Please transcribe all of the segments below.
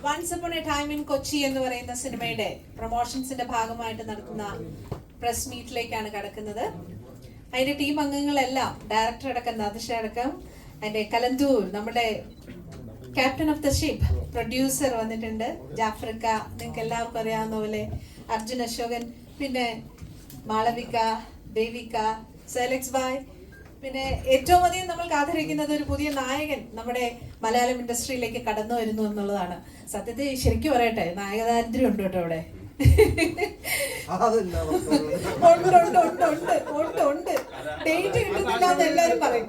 Once upon a time in Kochi എന്ന് പറയുന്ന സിനിമയുടെ പ്രൊമോഷൻസിന്റെ ഭാഗമായിട്ട് നടത്തുന്ന പ്രസ് മീറ്റിലേക്കാണ് കടക്കുന്നത്. അതിന്റെ ടീം അംഗങ്ങളെല്ലാം ഡയറക്ടർ അടക്കം നദിഷ അടക്കം അതിന്റെ കലന്തൂർ നമ്മുടെ captain of the ship producer വന്നിട്ടുണ്ട്, ജാഫ്രിക്ക, നിങ്ങൾക്ക് എല്ലാവർക്കും അറിയാവുന്ന പോലെ അർജുൻ അശോകൻ, പിന്നെ മാളവിക, ദേവിക, സെലക്സ് ബായ്, പിന്നെ ഏറ്റവും അധികം നമ്മൾ കാത്തിരിക്കുന്നത് ഒരു പുതിയ നായകൻ നമ്മുടെ മലയാളം ഇൻഡസ്ട്രിയിലേക്ക് കടന്നു വരുന്നു എന്നുള്ളതാണ്. സത്യത്തിൽ ശരിക്കും പറയട്ടെ, നായകദാരിദ്ര്യം ഉണ്ട് കേട്ടോ ഇവിടെ. ഉണ്ട് ഡേറ്റ് കിട്ടുന്നില്ല എന്ന് എല്ലാരും പറയും.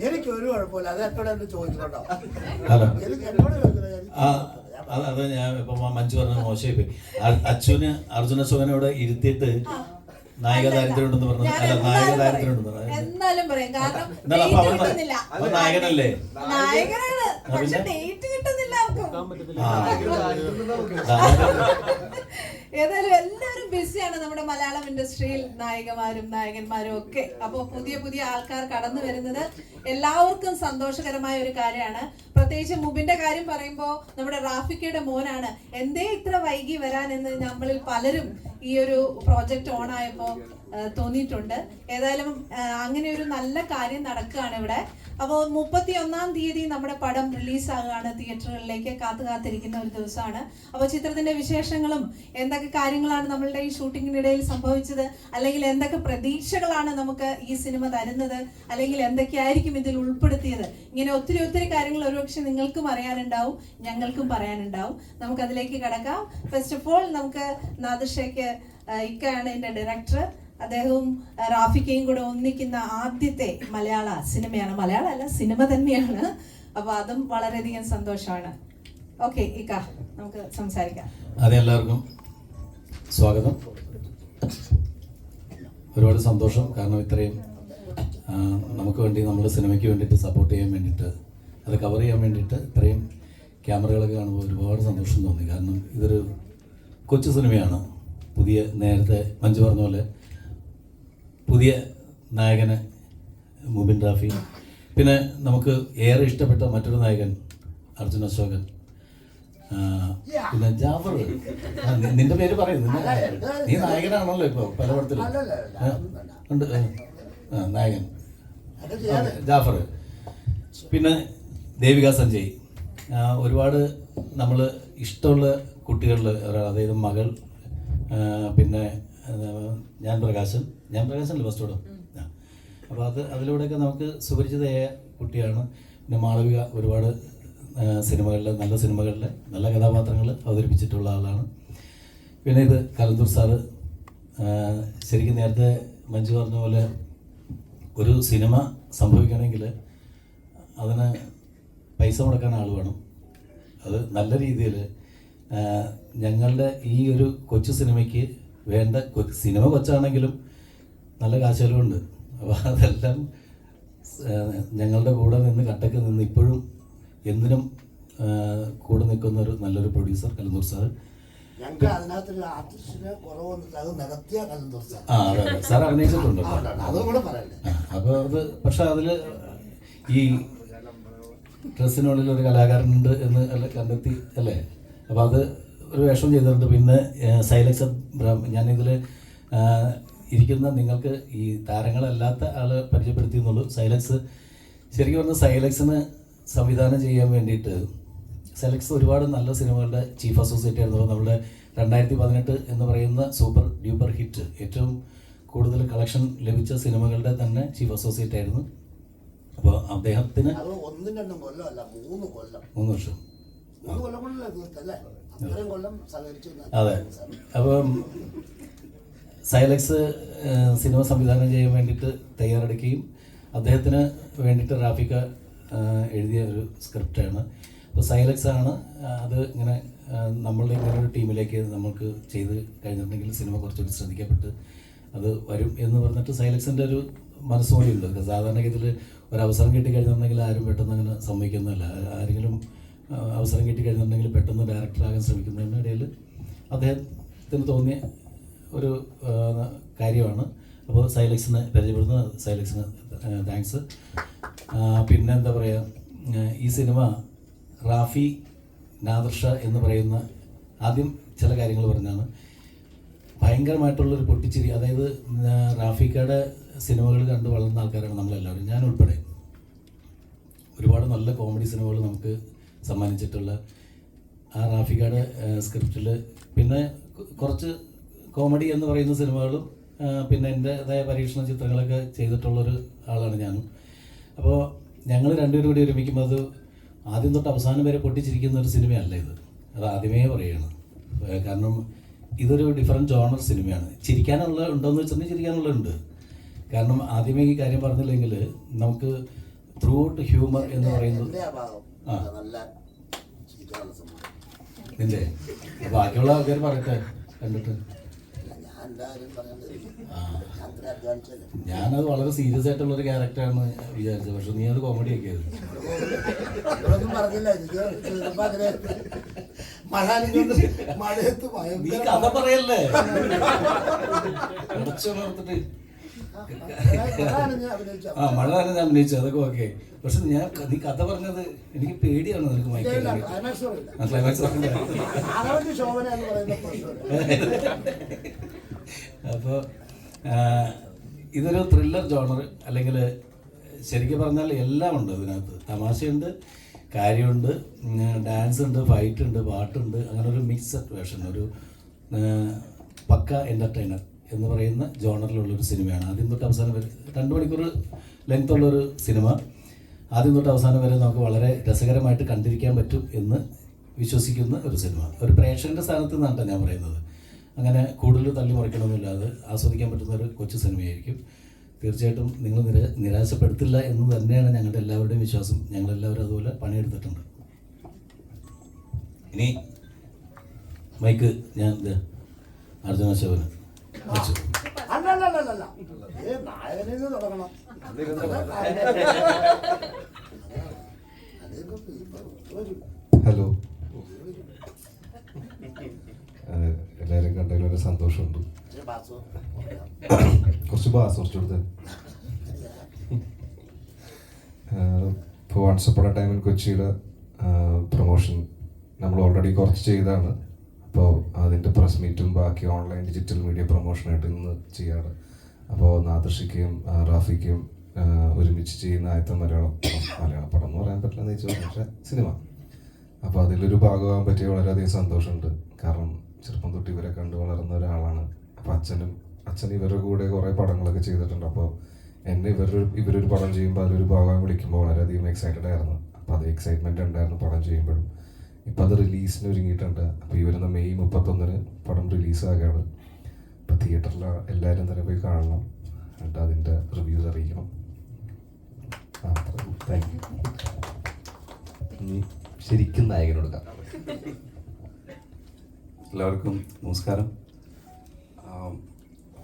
എനിക്ക് ഒരു കുഴപ്പമില്ല, അത് എന്നോട് ചോദിച്ചോട്ടോ. അത് ഞാൻ ഇപ്പൊ മഞ്ജു പറഞ്ഞ മോശമായി പോയി. അർജുന അശോകനോട് ഇരുത്തിയിട്ട് നായക ദാരിദ്ര്യം ഉണ്ടെന്ന് പറഞ്ഞു. അല്ല, നായക ദാരിദ്ര്യം ഉണ്ടെന്ന് പറഞ്ഞു. എന്നാലും പറയാം, കാരണം നായകനല്ലേ? നായകനാണ്, പക്ഷെ ഡേറ്റ് കിട്ടുന്നില്ല ആർക്കും. ഏതായാലും എല്ലാവരും ബിസിയാണ് നമ്മുടെ മലയാളം ഇൻഡസ്ട്രിയിൽ, നായികമാരും നായകന്മാരും ഒക്കെ. അപ്പോൾ പുതിയ പുതിയ ആൾക്കാർ കടന്നു വരുന്നത് എല്ലാവർക്കും സന്തോഷകരമായ ഒരു കാര്യമാണ്. പ്രത്യേകിച്ച് മുബിന്റെ കാര്യം പറയുമ്പോൾ നമ്മുടെ റാഫിക്കയുടെ മോനാണ് എന്തേ ഇത്ര വൈകി വരാനെന്ന് നമ്മളിൽ പലരും ഈ ഒരു പ്രോജക്റ്റ് ഓൺ ആയപ്പോൾ തോന്നിയിട്ടുണ്ട്. ഏതായാലും അങ്ങനെ ഒരു നല്ല കാര്യം നടക്കുകയാണ് ഇവിടെ. അപ്പോൾ 31-ാം തീയതി നമ്മുടെ പടം റിലീസാകുകയാണ്, തിയേറ്ററുകളിലേക്ക് കാത്തിരിക്കുന്ന ഒരു ദിവസമാണ്. അപ്പോൾ ചിത്രത്തിന്റെ വിശേഷങ്ങളും എന്തൊക്കെ കാര്യങ്ങളാണ് നമ്മളുടെ ഈ ഷൂട്ടിങ്ങിനിടയിൽ സംഭവിച്ചത്, അല്ലെങ്കിൽ എന്തൊക്കെ പ്രതീക്ഷകളാണ് നമുക്ക് ഈ സിനിമ തരുന്നത്, അല്ലെങ്കിൽ എന്തൊക്കെയായിരിക്കും ഇതിൽ ഉൾപ്പെടുത്തിയത്, ഇങ്ങനെ ഒത്തിരി ഒത്തിരി കാര്യങ്ങൾ ഒരുപക്ഷെ നിങ്ങൾക്കും അറിയാനുണ്ടാവും, ഞങ്ങൾക്കും പറയാനുണ്ടാവും. നമുക്ക് അതിലേക്ക് കടക്കാം. ഫസ്റ്റ് ഓഫ് ഓൾ നമുക്ക് നാദിഷയ്ക്ക്, ഇക്കയാണ് എൻ്റെ ഡയറക്ടർ, അദ്ദേഹവും റാഫിക്കയും കൂടെ ഒന്നിക്കുന്ന ആദ്യത്തെ മലയാള സിനിമയാണ്. മലയാള അല്ല, സിനിമ തന്നെയാണ്. അപ്പൊ അതും വളരെയധികം സന്തോഷമാണ്. ഓക്കെ ഇക്ക, നമുക്ക് സംസാരിക്കാം. അതെ, എല്ലാവർക്കും സ്വാഗതം. ഒരുപാട് സന്തോഷം, കാരണം ഇത്രയും നമുക്ക് വേണ്ടി, നമ്മുടെ സിനിമയ്ക്ക് വേണ്ടിയിട്ട് സപ്പോർട്ട് ചെയ്യാൻ വേണ്ടിയിട്ട്, അത് കവർ ചെയ്യാൻ വേണ്ടിയിട്ട് ഇത്രയും ക്യാമറകളൊക്കെ കാണുമ്പോൾ ഒരുപാട് സന്തോഷം തോന്നി. കാരണം ഇതൊരു കൊച്ചു സിനിമയാണ്. പുതിയ, നേരത്തെ മഞ്ജു പറഞ്ഞ പോലെ പുതിയ നായകന് മുബിൻ റാഫി, പിന്നെ നമുക്ക് ഏറെ ഇഷ്ടപ്പെട്ട മറ്റൊരു നായകൻ അർജുൻ അശോകൻ, പിന്നെ ജാഫർ. നിന്റെ പേര് പറയും, നീ നായകനാണല്ലോ ഇപ്പോൾ പല പടത്തിലും ഉണ്ട്. നായകൻ ജാഫർ, പിന്നെ ദേവിക സഞ്ജയ്. ഒരുപാട് നമ്മൾ ഇഷ്ടമുള്ള കുട്ടികളിൽ ഒരാൾ, അതായത് മകൾ, പിന്നെ ഞാൻ പ്രകാശനല്ലേ ഫസ്റ്റോടെ. അപ്പോൾ അതിലൂടെയൊക്കെ നമുക്ക് സുപരിചിതയായ കുട്ടിയാണ്. പിന്നെ മാളവിക ഒരുപാട് സിനിമകളിൽ, നല്ല സിനിമകളിൽ നല്ല കഥാപാത്രങ്ങൾ അവതരിപ്പിച്ചിട്ടുള്ള ആളാണ്. പിന്നെ ഇത് കലന്തൂർ സാറ്. ശരിക്കും നേരത്തെ മഞ്ജു പറഞ്ഞ പോലെ ഒരു സിനിമ സംഭവിക്കണമെങ്കിൽ അതിന് പൈസ മുടക്കാൻ ആൾ വേണം. അത് നല്ല രീതിയിൽ ഞങ്ങളുടെ ഈ ഒരു കൊച്ചു സിനിമയ്ക്ക് വേണ്ട, സിനിമ കൊച്ചാണെങ്കിലും നല്ല കാശുകളുണ്ട്. അപ്പോൾ അതെല്ലാം ഞങ്ങളുടെ കൂടെ നിന്ന്, കട്ടക്ക് നിന്ന് ഇപ്പോഴും എന്തിനും കൂടെ നിൽക്കുന്ന ഒരു നല്ലൊരു പ്രൊഡ്യൂസർ കലന്തൂർ സാർ. അതെ, സാർ അഭിനയിച്ചിട്ടുണ്ട്. അപ്പോൾ അത്, പക്ഷെ അതിൽ ഈ ഡ്രസ്സിനുള്ളിൽ ഒരു കലാകാരനുണ്ട് എന്ന് കണ്ടെത്തി അല്ലേ. അപ്പോൾ അത് ഒരു വേഷം ചെയ്തിട്ടുണ്ട്. പിന്നെ സൈലക്സ്, ഞാനിതിൽ ഇരിക്കുന്ന നിങ്ങൾക്ക് ഈ താരങ്ങളല്ലാത്ത ആൾ പരിചയപ്പെടുത്തി എന്നുള്ളൂ. സൈലക്സ്, ശരിക്കും പറഞ്ഞാൽ സൈലക്സിന് സംവിധാനം ചെയ്യാൻ വേണ്ടിയിട്ട്, സൈലക്സ് ഒരുപാട് നല്ല സിനിമകളുടെ ചീഫ് അസോസിയേറ്റ് ആയിരുന്നു. നമ്മുടെ 2018 എന്ന് പറയുന്ന സൂപ്പർ ഡ്യൂപ്പർ ഹിറ്റ്, ഏറ്റവും കൂടുതൽ കളക്ഷൻ ലഭിച്ച സിനിമകളുടെ തന്നെ ചീഫ് അസോസിയേറ്റ് ആയിരുന്നു. അപ്പോൾ അദ്ദേഹത്തിന് 3 വർഷം. അതെ, അപ്പം സൈലക്സ് സിനിമ സംവിധാനം ചെയ്യാൻ വേണ്ടിയിട്ട് തയ്യാറെടുക്കുകയും അദ്ദേഹത്തിന് വേണ്ടിയിട്ട് റാഫിക്ക എഴുതിയ ഒരു സ്ക്രിപ്റ്റാണ്. അപ്പോൾ സൈലക്സ് ആണ് അത് ഇങ്ങനെ നമ്മളുടെ ഇങ്ങനെ ഒരു ടീമിലേക്ക് നമുക്ക് ചെയ്ത് കഴിഞ്ഞിട്ടുണ്ടെങ്കിൽ സിനിമ കുറച്ചുകൂടി ശ്രദ്ധിക്കപ്പെട്ട് അത് വരും എന്ന് പറഞ്ഞിട്ട് സൈലക്സിൻ്റെ ഒരു മനസ്സുകൂടി ഉണ്ട്. സാധാരണഗതിയിൽ ഒരവസരം കിട്ടിക്കഴിഞ്ഞിട്ടുണ്ടെങ്കിൽ ആരും പെട്ടെന്ന് അങ്ങനെ സമ്മതിക്കുന്നതല്ല. ആരെങ്കിലും അവസരം കിട്ടിക്കഴിഞ്ഞിട്ടുണ്ടെങ്കിൽ പെട്ടെന്ന് ഡയറക്ടറാകാൻ ശ്രമിക്കുന്നതിനിടയിൽ അദ്ദേഹത്തിന് തോന്നിയ ഒരു കാര്യമാണ്. അപ്പോൾ സൈലക്സിനെ പരിചയപ്പെടുന്ന സൈലക്സിന് താങ്ക്സ്. പിന്നെ എന്താ പറയുക, ഈ സിനിമ റാഫി നാദർഷ എന്ന് പറയുന്ന, ആദ്യം ചില കാര്യങ്ങൾ പറഞ്ഞാണ്, ഭയങ്കരമായിട്ടുള്ളൊരു പൊട്ടിച്ചിരി. അതായത് റാഫിക്കയുടെ സിനിമകൾ കണ്ട് വളർന്ന ആൾക്കാരാണ് നമ്മളെല്ലാവരും, ഞാൻ ഉൾപ്പെടെ. ഒരുപാട് നല്ല കോമഡി സിനിമകൾ നമുക്ക് സമ്മാനിച്ചിട്ടുള്ള ആ റാഫിക്കയുടെ സ്ക്രിപ്റ്റിൽ പിന്നെ കുറച്ച് കോമഡി എന്ന് പറയുന്ന സിനിമകളും പിന്നെ എൻ്റെതായ പരീക്ഷണ ചിത്രങ്ങളൊക്കെ ചെയ്തിട്ടുള്ളൊരു ആളാണ് ഞാനും. അപ്പോൾ ഞങ്ങൾ രണ്ടുപേരും കൂടി ഒരുമിക്കുമ്പോൾ അത് ആദ്യം തൊട്ട് അവസാനം വരെ പൊട്ടിച്ചിരിക്കുന്ന ഒരു സിനിമയല്ല ഇത്. അത് ആദ്യമേ പറയുകയാണ്. കാരണം ഇതൊരു ഡിഫറെൻറ്റ് ജോണർ സിനിമയാണ്. ചിരിക്കാനുള്ള ഉണ്ടോയെന്ന് വെച്ചിട്ടുണ്ടെങ്കിൽ ചിരിക്കാനുള്ള ഉണ്ട്. കാരണം ആദ്യമേ ഈ കാര്യം പറഞ്ഞില്ലെങ്കിൽ നമുക്ക് ത്രൂ ഔട്ട് ഹ്യൂമർ എന്ന് പറയുന്നത് നിന്റെ ബാക്കിയുള്ള ആൾക്കാർ പറയട്ടെ കണ്ടിട്ട്. ഞാനത് വളരെ സീരിയസ് ആയിട്ടുള്ളൊരു ക്യാരക്ടറാണ് വിചാരിച്ചത്, പക്ഷെ നീ അത് കോമഡി ആക്കിയത്. നീ കഥ പറയല്ലേ അടച്ചുണർത്തിട്ട്. ആ മഴ തന്നെ ഞാൻ അഭിനയിച്ചു, അതൊക്കെ ഓക്കെ. പക്ഷെ നീ കഥ പറഞ്ഞത് എനിക്ക് പേടിയാണ്. നിനക്ക് ക്ലൈമാക്സ് അപ്പോൾ ഇതൊരു ത്രില്ലർ ജോണർ, അല്ലെങ്കിൽ ശരിക്കും പറഞ്ഞാൽ എല്ലാം ഉണ്ട് ഇതിനകത്ത്. തമാശയുണ്ട്, കാര്യമുണ്ട്, ഡാൻസ് ഉണ്ട്, ഫൈറ്റ് ഉണ്ട്, പാട്ടുണ്ട്. അങ്ങനെ ഒരു മിക്സഡ് വേർഷൻ, ഒരു പക്ക എൻ്റർടൈനർ എന്ന് പറയുന്ന ജോണറിലുള്ളൊരു സിനിമയാണ്. ആദ്യം തൊട്ട് അവസാനം വരെ 2 മണിക്കൂർ ലെങ്ത് ഉള്ളൊരു സിനിമ. ആദ്യം തൊട്ട് അവസാനം വരെ നമുക്ക് വളരെ രസകരമായിട്ട് കണ്ടിരിക്കാൻ പറ്റും എന്ന് വിശ്വസിക്കുന്ന ഒരു സിനിമ. ഒരു പ്രേക്ഷകൻ്റെ സ്ഥാനത്ത് നിന്നാണ് ഞാൻ പറയുന്നത്. അങ്ങനെ കൂടുതൽ തള്ളി മറിക്കണമെന്നില്ലാതെ ആസ്വദിക്കാൻ പറ്റുന്ന ഒരു കൊച്ചു സിനിമയായിരിക്കും. തീർച്ചയായിട്ടും നിങ്ങൾ നിരാശപ്പെടുത്തില്ല എന്ന് തന്നെയാണ് ഞങ്ങളുടെ എല്ലാവരുടെയും വിശ്വാസം. ഞങ്ങളെല്ലാവരും അതുപോലെ പണിയെടുത്തിട്ടുണ്ട്. ഇനി മൈക്ക് ഞാൻ അർജുന ശോഭന വെച്ചു. ഹലോ, എല്ലാവരും കണ്ടതിൽ ഒരു സന്തോഷമുണ്ട്. കുറച്ച് ബാസ് കുറച്ചുകൊടുത്ത് ഇപ്പോൾ once upon a time in കൊച്ചിയുടെ പ്രൊമോഷൻ നമ്മൾ ഓൾറെഡി കുറച്ച് ചെയ്താണ്. അപ്പോൾ അതിൻ്റെ പ്രസ് മീറ്റും ബാക്കി ഓൺലൈൻ ഡിജിറ്റൽ മീഡിയ പ്രൊമോഷനായിട്ട് ഇന്ന് ചെയ്യാണ്. അപ്പോൾ നാദർഷിക്കയും റാഫിക്കയും ഒരുമിച്ച് ചെയ്യുന്ന ആദ്യത്തെ മലയാള പടം എന്ന് പറയാൻ പറ്റില്ലെന്ന് ചോദിച്ചു, പക്ഷേ സിനിമ. അപ്പോൾ അതിലൊരു ഭാഗമാകാൻ പറ്റിയ വളരെയധികം സന്തോഷമുണ്ട്. കാരണം ചെറുപ്പം തൊട്ട് ഇവരെ കണ്ടു വളർന്ന ഒരാളാണ്. അപ്പോൾ അച്ഛൻ ഇവരുടെ കൂടെ കുറേ പടങ്ങളൊക്കെ ചെയ്തിട്ടുണ്ട്. അപ്പോൾ എന്നെ ഇവരൊരു പടം ചെയ്യുമ്പോൾ അതിലൊരു ഭാഗം വിളിക്കുമ്പോൾ വളരെയധികം എക്സൈറ്റഡ് ആയിരുന്നു. അപ്പോൾ അത് എക്സൈറ്റ്മെൻറ്റ് ഉണ്ടായിരുന്നു പടം ചെയ്യുമ്പോഴും. ഇപ്പോൾ അത് റിലീസിന് ഒരുങ്ങിയിട്ടുണ്ട്. അപ്പോൾ ഈ വരുന്ന മെയ് 31 പടം റിലീസാകുകയാണ്. അപ്പോൾ തിയേറ്ററിൽ എല്ലാവരും തന്നെ പോയി കാണണം, എന്നിട്ട് അതിൻ്റെ റിവ്യൂസ് അറിയിക്കണം. Thank you. ശരിക്കും നായകനോടുക്കാം. എല്ലാവർക്കും നമസ്കാരം.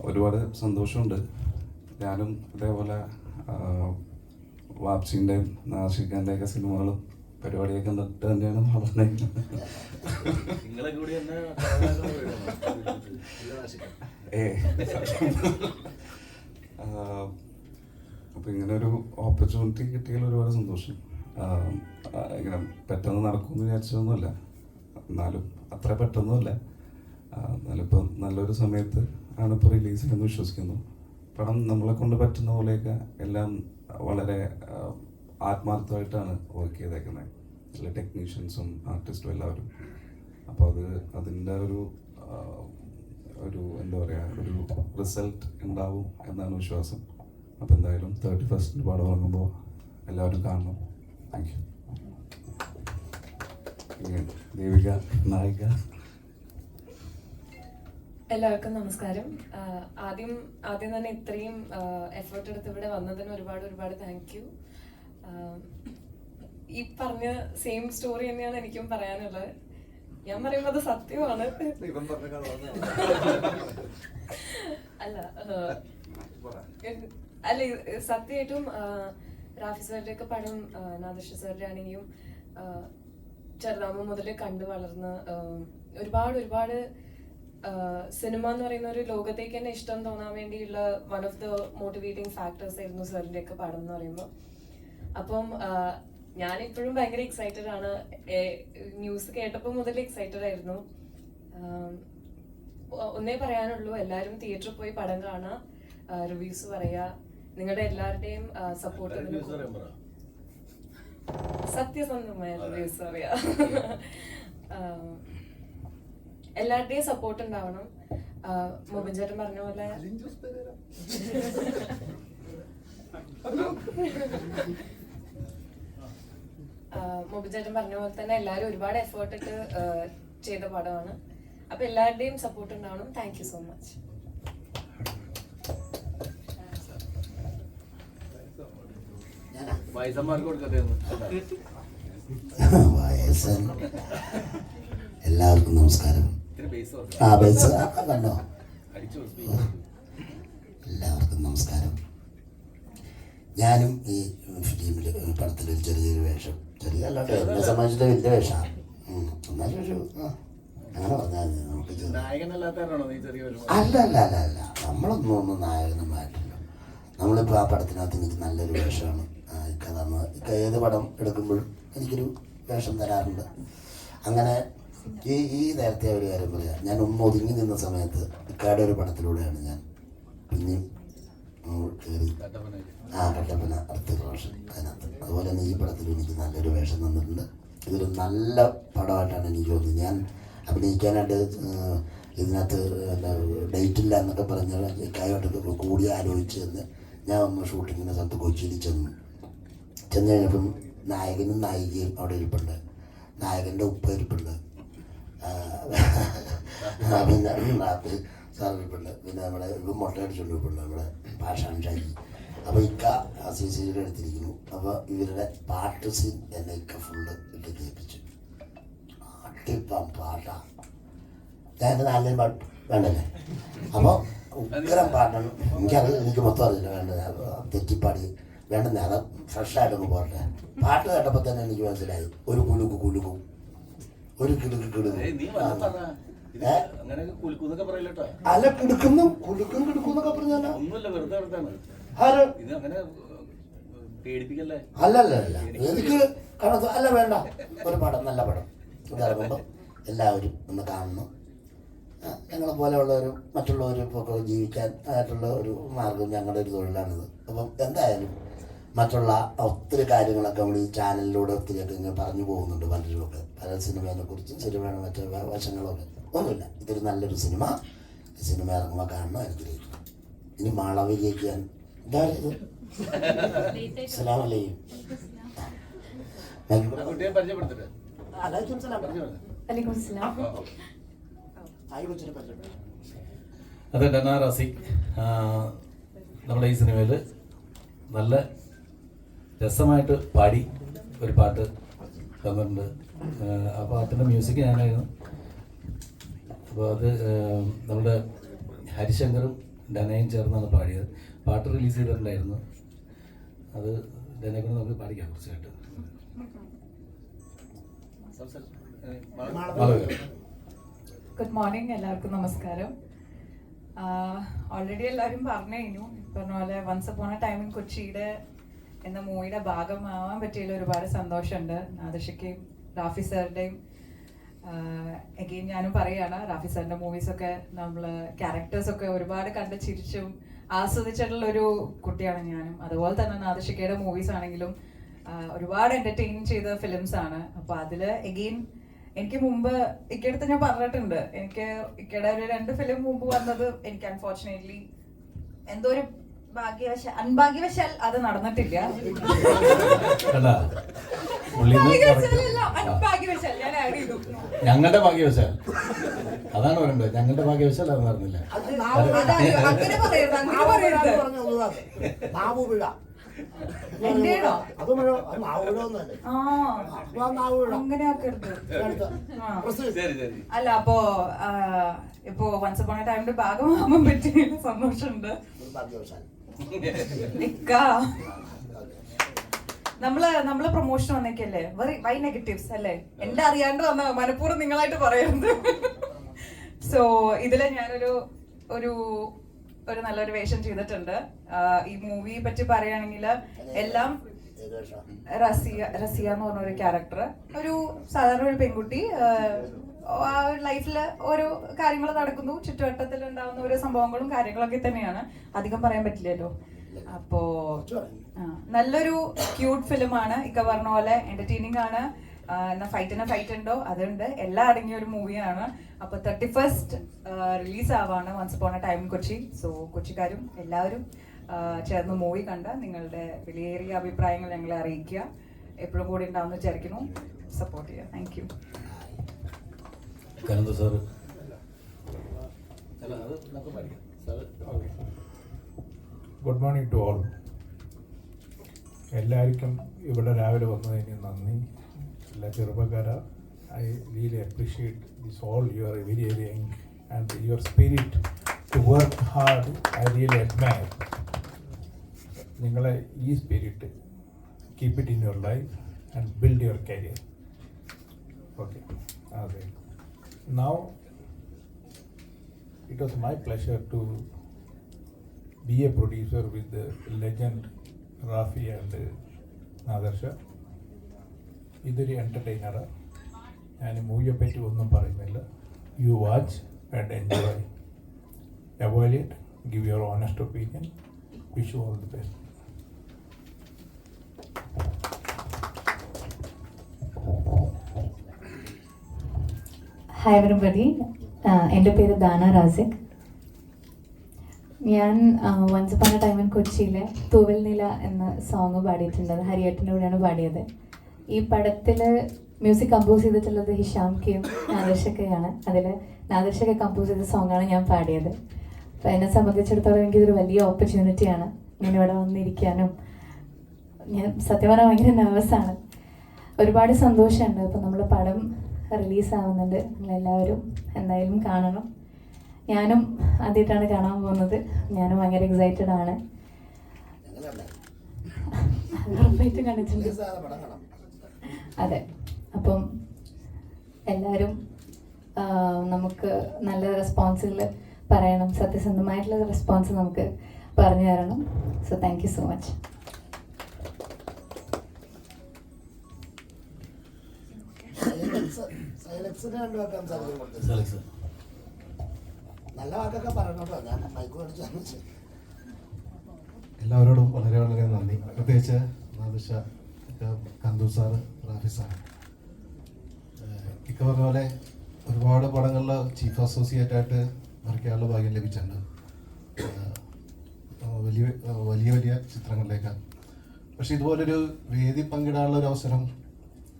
ഒരുപാട് സന്തോഷമുണ്ട്. ഞാനും ഇതേപോലെ വാപ്സിൻ്റെയും നാഷിഖാൻ്റെയൊക്കെ സിനിമകളും പരിപാടിയൊക്കെ കണ്ടിട്ട് തന്നെയാണ് വളർന്നത്. അപ്പം ഇങ്ങനെ ഒരു ഓപ്പർച്യൂണിറ്റി കിട്ടിയതിൽ ഒരുപാട് സന്തോഷം. ഇങ്ങനെ പെട്ടെന്ന് നടക്കുമെന്ന് വിചാരിച്ചതൊന്നുമല്ല, എന്നാലും അത്ര പെട്ടെന്നുമല്ല. എന്നാലും ഇപ്പം നല്ലൊരു സമയത്ത് ആണ് ഇപ്പോൾ റിലീസ് ചെയ്യുമെന്ന് വിശ്വസിക്കുന്നു. പടം നമ്മളെ കൊണ്ട് പറ്റുന്ന പോലെയൊക്കെ എല്ലാം വളരെ ആത്മാർത്ഥമായിട്ടാണ് വർക്ക് ചെയ്തേക്കുന്നത്, ചില ടെക്നീഷ്യൻസും ആർട്ടിസ്റ്റും എല്ലാവരും. അപ്പോൾ അതിൻ്റെ ഒരു എന്താ പറയുക, ഒരു റിസൾട്ട് ഉണ്ടാവും എന്നാണ് വിശ്വാസം. അപ്പോൾ എന്തായാലും 31 പടം ഇറങ്ങുമ്പോൾ എല്ലാവരും കാണണം. Thank you. ദേവിക നായിക. എല്ലാവർക്കും നമസ്കാരം. ആദ്യം തന്നെ ഇത്രയും എഫേർട്ട് എടുത്ത് ഇവിടെ വന്നതിന് ഒരുപാട് താങ്ക് യു. ഈ പറഞ്ഞ സെയിം സ്റ്റോറി തന്നെയാണ് എനിക്കും പറയാനുള്ളത്. ഞാൻ പറയുമ്പോൾ അത് സത്യമാണ്. അല്ല സത്യമായിട്ടും റാഫി സാറിന്റെ ഒക്കെ പടം, നാദർഷ സാറിന്റെ ആണെങ്കിലും ചെറുതാമ മുതൽ കണ്ടു വളർന്ന് ഒരുപാട് സിനിമ എന്ന് പറയുന്ന ഒരു ലോകത്തേക്ക് തന്നെ ഇഷ്ടം തോന്നാൻ വേണ്ടിയുള്ള one of the motivating factors ആയിരുന്നു സാറിന്റെ ഒക്കെ പടം എന്ന് പറയുമ്പോൾ. അപ്പം ഞാനിപ്പോഴും ഭയങ്കര എക്സൈറ്റഡ് ആണ്. ന്യൂസ് കേട്ടപ്പോൾ മുതൽ എക്സൈറ്റഡ് ആയിരുന്നു. ഒന്നേ പറയാനുള്ളൂ, എല്ലാവരും തിയേറ്ററിൽ പോയി പടം കാണുക, റിവ്യൂസ് പറയുക. നിങ്ങളുടെ എല്ലാവരുടെയും സപ്പോർട്ട്, സത്യസന്ധമായ റിവ്യൂസ് പറയാ. എല്ലാവരുടെയും സപ്പോർട്ട് ഉണ്ടാവണം. മുബിൻ ചേട്ടൻ പറഞ്ഞ പോലെ തന്നെ എല്ലാവരും ഒരുപാട് എഫേർട്ട് ഇട്ട് ചെയ്ത പടമാണ്. അപ്പൊ എല്ലാവരുടെയും സപ്പോർട്ട് ഉണ്ടാവണം. Thank you so much. എല്ലാവർക്കും നമസ്കാരം. കണ്ടോ? എല്ലാവർക്കും നമസ്കാരം. ഞാനും ഈ ഫിലിമിൽ പടത്തിലൊരു ചെറിയൊരു വേഷം, ചെറിയല്ലാട്ടോ, എന്നെ സംബന്ധിച്ചിട്ട് വലിയ വേഷമാണ്. എന്നാലും ഒരു അങ്ങനെ പറഞ്ഞാൽ നമുക്ക് അല്ല നമ്മളൊന്നും നായകന്മാരില്ല. നമ്മളിപ്പോൾ ആ പടത്തിനകത്ത് എനിക്ക് നല്ലൊരു വേഷമാണ്. ഇക്ക ഏത് പടം എടുക്കുമ്പോഴും എനിക്കൊരു വേഷം തരാറുണ്ട്. അങ്ങനെ ഈ നേരത്തെ ഒരു കാര്യം പറയാം, ഞാൻ ഒന്ന് ഒതുങ്ങി നിന്ന സമയത്ത് ഇക്കയുടെ ഒരു പടത്തിലൂടെയാണ് ഞാൻ പിന്നെയും കയറി. കട്ടപ്പന ഋത്തിക് റോഷൻ അതിനകത്ത്. അതുപോലെ തന്നെ ഈ പടത്തിൽ എനിക്ക് നല്ലൊരു വേഷം തന്നിട്ടുണ്ട്. ഇതൊരു നല്ല പടമായിട്ടാണ് എനിക്ക് തോന്നുന്നത്. ഞാൻ അഭിനയിക്കാനായിട്ട് ഇതിനകത്ത് ഡേറ്റ് ഇല്ല എന്നൊക്കെ പറഞ്ഞ് ഇക്കായോട്ടൊക്കെ കൂടി ആലോചിച്ച് എന്ന് ഞാൻ ഒന്ന് ഷൂട്ടിങ്ങിൻ്റെ സ്ഥലത്ത് കൊച്ചിയിൽ ചെന്നു കഴിഞ്ഞപ്പം നായകനും നായികയും അവിടെ ഇരിപ്പുണ്ട്, നായകൻ്റെ ഉപ്പ ഇരിപ്പുണ്ട്, പിന്നെ റാപ്പി സാർ ഇരിപ്പുണ്ട്, പിന്നെ നമ്മുടെ ഇപ്പം മുട്ടയടിച്ചുകൊണ്ട് ഇരിപ്പുണ്ട് നമ്മുടെ പാഷാൻ ഷാജി. അപ്പോൾ ഇക്ക CCയുടെ എടുത്തിരിക്കുന്നു. അപ്പോൾ ഇവരുടെ പാട്ട് സീൻ എന്നെ ഇക്ക ഫുള്ള് ഇട്ട് കേൾപ്പിച്ചു. അടിപ്പം പാട്ടാ. ഞാൻ എൻ്റെ നാലിലും പാട്ട് വേണ്ടല്ലേ. അപ്പോൾ ഉഗ്രം പാട്ടാണ്. എനിക്ക് മൊത്തം അറിയില്ല, വേണ്ടത് തെറ്റിപ്പാടി വേണ്ടെന്നേ, അത് ഫ്രഷായിട്ടൊന്ന് പോരട്ടെ. പാട്ട് കേട്ടപ്പോൾ തന്നെ എനിക്ക് മനസ്സിലായി ഒരു കുലുക്കും ഒരു കിടുക്കും. അല്ല കിടുക്കുന്നൊക്കെ പറഞ്ഞാൽ അല്ലല്ല എനിക്ക് കാണാത്ത അല്ല വേണ്ട. ഒരു പടം, നല്ല പടം ഇറങ്ങുമ്പോൾ എല്ലാവരും ഒന്ന് കാണണം. ഞങ്ങളെ പോലെയുള്ളവരും മറ്റുള്ളവരും ഇപ്പോൾ ജീവിക്കാൻ ആയിട്ടുള്ള ഒരു മാർഗം ഞങ്ങളുടെ ഒരു തൊഴിലാണിത്. അപ്പം എന്തായാലും മറ്റുള്ള ഒത്തിരി കാര്യങ്ങളൊക്കെ നമ്മൾ ഈ ചാനലിലൂടെ ഒത്തിരിയൊക്കെ ഇങ്ങനെ പറഞ്ഞു പോകുന്നുണ്ട് പലരുമൊക്കെ, പല സിനിമയെ കുറിച്ചും സിനിമയുടെ മറ്റു വശങ്ങളൊക്കെ. ഒന്നുമില്ല, ഇതൊരു നല്ലൊരു സിനിമ. ഈ സിനിമ ഇറങ്ങുമ്പോൾ കാണണം, അനുഗ്രഹിക്കണം. ഇനി മാളവികയ്ക്കാൻ ഇതായത് അസ്സലാമു അലൈക്കും. അതെ, ഡന റസിക് നമ്മുടെ ഈ സിനിമയിൽ നല്ല രസമായിട്ട് പാടി ഒരു പാട്ട് തന്നിട്ടുണ്ട്. ആ പാട്ടിൻ്റെ മ്യൂസിക് ഞാനായിരുന്നു. അപ്പോൾ അത് നമ്മുടെ ഹരിശങ്കറും ഡനയും ചേർന്നാണ് പാടിയത്. പാട്ട് റിലീസ് ചെയ്തിട്ടുണ്ടായിരുന്നു. അത് ഡനയെ കൊണ്ട് നമുക്ക് പാടിക്കാം കുറച്ചായിട്ട്. ഗുഡ് മോർണിംഗ്, എല്ലാവർക്കും നമസ്കാരം. ഓൾറെഡി എല്ലാവരും പറഞ്ഞു കഴിഞ്ഞു. പറഞ്ഞ പോലെ once upon a time in കൊച്ചിയുടെ എന്ന മൂവിയുടെ ഭാഗമാവാൻ പറ്റിയതിൽ ഒരുപാട് സന്തോഷമുണ്ട്. നാദർഷയ്ക്കും റാഫി സാറിൻ്റെയും അഗെയിൻ ഞാനും പറയുകയാണ്, റാഫി സാറിൻ്റെ മൂവീസൊക്കെ നമ്മൾ ക്യാരക്ടേഴ്സൊക്കെ ഒരുപാട് കണ്ട് ചിരിച്ചും ആസ്വദിച്ചിട്ടുള്ളൊരു കുട്ടിയാണ് ഞാനും. അതുപോലെ തന്നെ നാദർഷയ്ക്കയുടെ മൂവീസ് ആണെങ്കിലും ഒരുപാട് എൻ്റർടൈൻ ചെയ്ത ഫിലിംസ് ആണ്. അപ്പോൾ അതിൽ അഗെയിൻ എനിക്ക് മുമ്പ് ഇക്കടുത്ത് ഞാൻ പറഞ്ഞിട്ടുണ്ട്, എനിക്ക് ഇക്കയുടെ ഒരു 2 ഫിലിം മുമ്പ് വന്നത് എനിക്ക് അൺഫോർച്ചുനേറ്റ്ലി എന്തോ ഒരു അൺഭാഗ്യവശാൽ അത് നടന്നിട്ടില്ല. അൺഭാഗ്യവശാൽ ഞാൻ ആഡ് ചെയ്തു. ഞങ്ങളുടെ ഭാഗ്യവശാൽ അതാണ് പറയേണ്ടത്. ഞങ്ങളുടെ ഭാഗ്യവശാൽ അത് നടന്നില്ല. അങ്ങനെ പറയരുത്, അങ്ങനെ പറയരുത്. അങ്ങനെ ആക്കരുത്. അല്ല, ഇപ്പോ വൺസ് അപ്പോൺ എ ടൈമിന്റെ ഭാഗമാകാൻ പറ്റിയ സന്തോഷമുണ്ട്. നമ്മള് പ്രൊമോഷൻ വന്നേക്കല്ലേ, വൈ നെഗറ്റീവ്സ് അല്ലേ? എന്റെ അറിയാണ്ട് വന്ന മനഃപൂർവ്വം നിങ്ങളായിട്ട് പറയരുത്. സോ ഇതില് ഞാനൊരു നല്ലൊരു വേഷം ചെയ്തിട്ടുണ്ട്. ഈ മൂവിയെ പറ്റി പറയുകയാണെങ്കിൽ എല്ലാം ഏത് വേഷം? റസിയ എന്ന് പറഞ്ഞ ഒരു ക്യാരക്ടർ, ഒരു സാധാരണ ഒരു പെൺകുട്ടി, ആ ഒരു ലൈഫിൽ ഓരോ കാര്യങ്ങൾ നടക്കുന്നു, ചുറ്റുവട്ടത്തിൽ ഉണ്ടാകുന്ന ഓരോ സംഭവങ്ങളും കാര്യങ്ങളൊക്കെ തന്നെയാണ്, അധികം പറയാൻ പറ്റില്ലല്ലോ. അപ്പോ നല്ലൊരു ക്യൂട്ട് ഫിലിമാണ്, ഇക്ക പറഞ്ഞ പോലെ എന്റർടൈനിങ് ആണ്. എന്നാൽ ഫൈറ്റ് ഉണ്ടോ, അതുണ്ട്, എല്ലാം അടങ്ങിയ ഒരു മൂവിയാണ്. അപ്പോൾ 31st റിലീസ് ആവാണ് once upon a time in Kochi. So കൊച്ചിക്കാരും എല്ലാവരും ചേർന്ന് മൂവി കണ്ട് നിങ്ങളുടെ വിലയേറിയ അഭിപ്രായങ്ങൾ ഞങ്ങളെ അറിയിക്കുക. എപ്പോഴും കൂടി ഉണ്ടാവുമെന്ന് വിചാരിക്കുന്നു. സപ്പോർട്ട് ചെയ്യുക. Thank you. Good morning to all. എല്ലാവർക്കും ഇവിടെ രാവിലെ വന്നതിന് നന്ദി. എല്ലാ ചെറുപ്പക്കാര, I really appreciate this all. You are very very young and your spirit to work hard I really admire. നിങ്ങളെ ഈ spirit keep it in your life and build your career. Okay, അതെ. Now it was my pleasure to be a producer with the legend Rafi and Nadarsha. ഇതൊരു എൻ്റർടൈനറാണ്. ഞാൻ മൂവിയെ പറ്റി ഒന്നും പറയുന്നില്ല. You watch and enjoy, evaluate, give your honest opinion. Wish you all the best. Hi everybody, എൻ്റെ പേര് ദാന റാസിക്. ഞാൻ once upon a time in കൊച്ചിയിലെ തൂവൽ നില എന്ന സോങ് പാടിയിട്ടുണ്ട്. അത് ഹരിയേട്ടൻ്റെ കൂടെയാണ് പാടിയത്. ഈ പടത്തിൽ മ്യൂസിക് കമ്പോസ് ചെയ്തിട്ടുള്ളത് ഹിഷാം കെയും നാദർഷക്കയാണ്. അതിൽ നാദർഷക്ക കമ്പോസ് ചെയ്ത സോങ്ങാണ് ഞാൻ പാടിയത്. അപ്പോൾ എന്നെ സംബന്ധിച്ചിടത്തോളം എനിക്കിതൊരു വലിയ ഓപ്പർച്യൂണിറ്റിയാണ് ഇങ്ങനെ ഇവിടെ വന്നിരിക്കാനും. ഞാൻ സത്യം പറഞ്ഞാൽ ഭയങ്കര നെർവസാണ്. ഒരുപാട് സന്തോഷമുണ്ട്. അപ്പോൾ നമ്മുടെ പടം റിലീസാവുന്നുണ്ട്. നിങ്ങളെല്ലാവരും എന്തായാലും കാണണം. ഞാനും ആദ്യമായിട്ടാണ് കാണാൻ പോകുന്നത്. ഞാനും ഭയങ്കര എക്സൈറ്റഡ് ആണ്. ഉറപ്പായിട്ട് കണ്ടിട്ടുണ്ട്. അതെ, അപ്പം എല്ലാവരും നമുക്ക് നല്ല റെസ്പോൺസുകൾ പറയണം, സത്യസന്ധമായിട്ടുള്ള റെസ്പോൺസ് നമുക്ക് പറഞ്ഞു തരണം. So thank you so much. നല്ല വാക്കൊക്കെ പറയണോട്ടോ, ഞാൻ മൈക്ക് മേടിച്ചാൽ. എല്ലാവരോടും വളരെ വളരെ നന്ദി. പ്രത്യേകിച്ച് നാദിർഷ, കന്ദു സാറ്, റാഫി സാറ്. ഇക്ക പറഞ്ഞ പോലെ ഒരുപാട് പടങ്ങളിൽ ചീഫ് അസോസിയേറ്റ് ആയിട്ട് വർക്ക് ചെയ്യാനുള്ള ഭാഗ്യം ലഭിച്ചിട്ടുണ്ട്. വലിയ വലിയ വലിയ ചിത്രങ്ങളിലേക്ക്. പക്ഷെ ഇതുപോലൊരു വേദി പങ്കിടാനുള്ള ഒരു അവസരം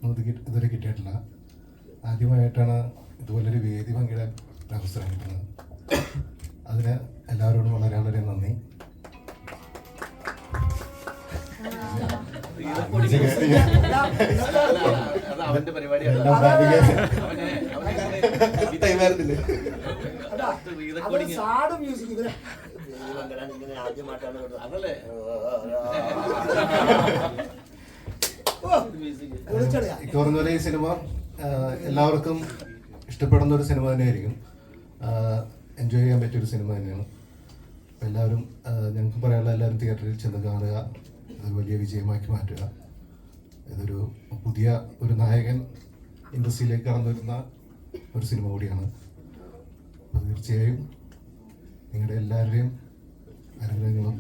ഇതുവരെ കിട്ടിയിട്ടില്ല. ആദ്യമായിട്ടാണ് ഇതുപോലൊരു വേദി പങ്കിടാൻ ഒരു അവസരം കിട്ടുന്നത്. അതിന് എല്ലാവരോടും വളരെ വളരെ നന്ദി. പറഞ്ഞ ഈ സിനിമ എല്ലാവർക്കും ഇഷ്ടപ്പെടുന്ന ഒരു സിനിമ തന്നെയായിരിക്കും. എൻജോയ് ചെയ്യാൻ പറ്റിയൊരു സിനിമ തന്നെയാണ്. അപ്പോൾ എല്ലാവരും, ഞങ്ങൾക്ക് പറയാനുള്ള എല്ലാവരും തിയേറ്ററിൽ ചെന്ന് കാണുക, ഇതൊരു വലിയ വിജയമാക്കി മാറ്റുക. ഇതൊരു പുതിയ ഒരു നായകൻ ഇൻഡസ്ട്രിയിലേക്ക് കടന്നു വരുന്ന ഒരു സിനിമ കൂടിയാണ്. അപ്പോൾ തീർച്ചയായും നിങ്ങളുടെ എല്ലാവരുടെയും അനുഗ്രഹങ്ങളും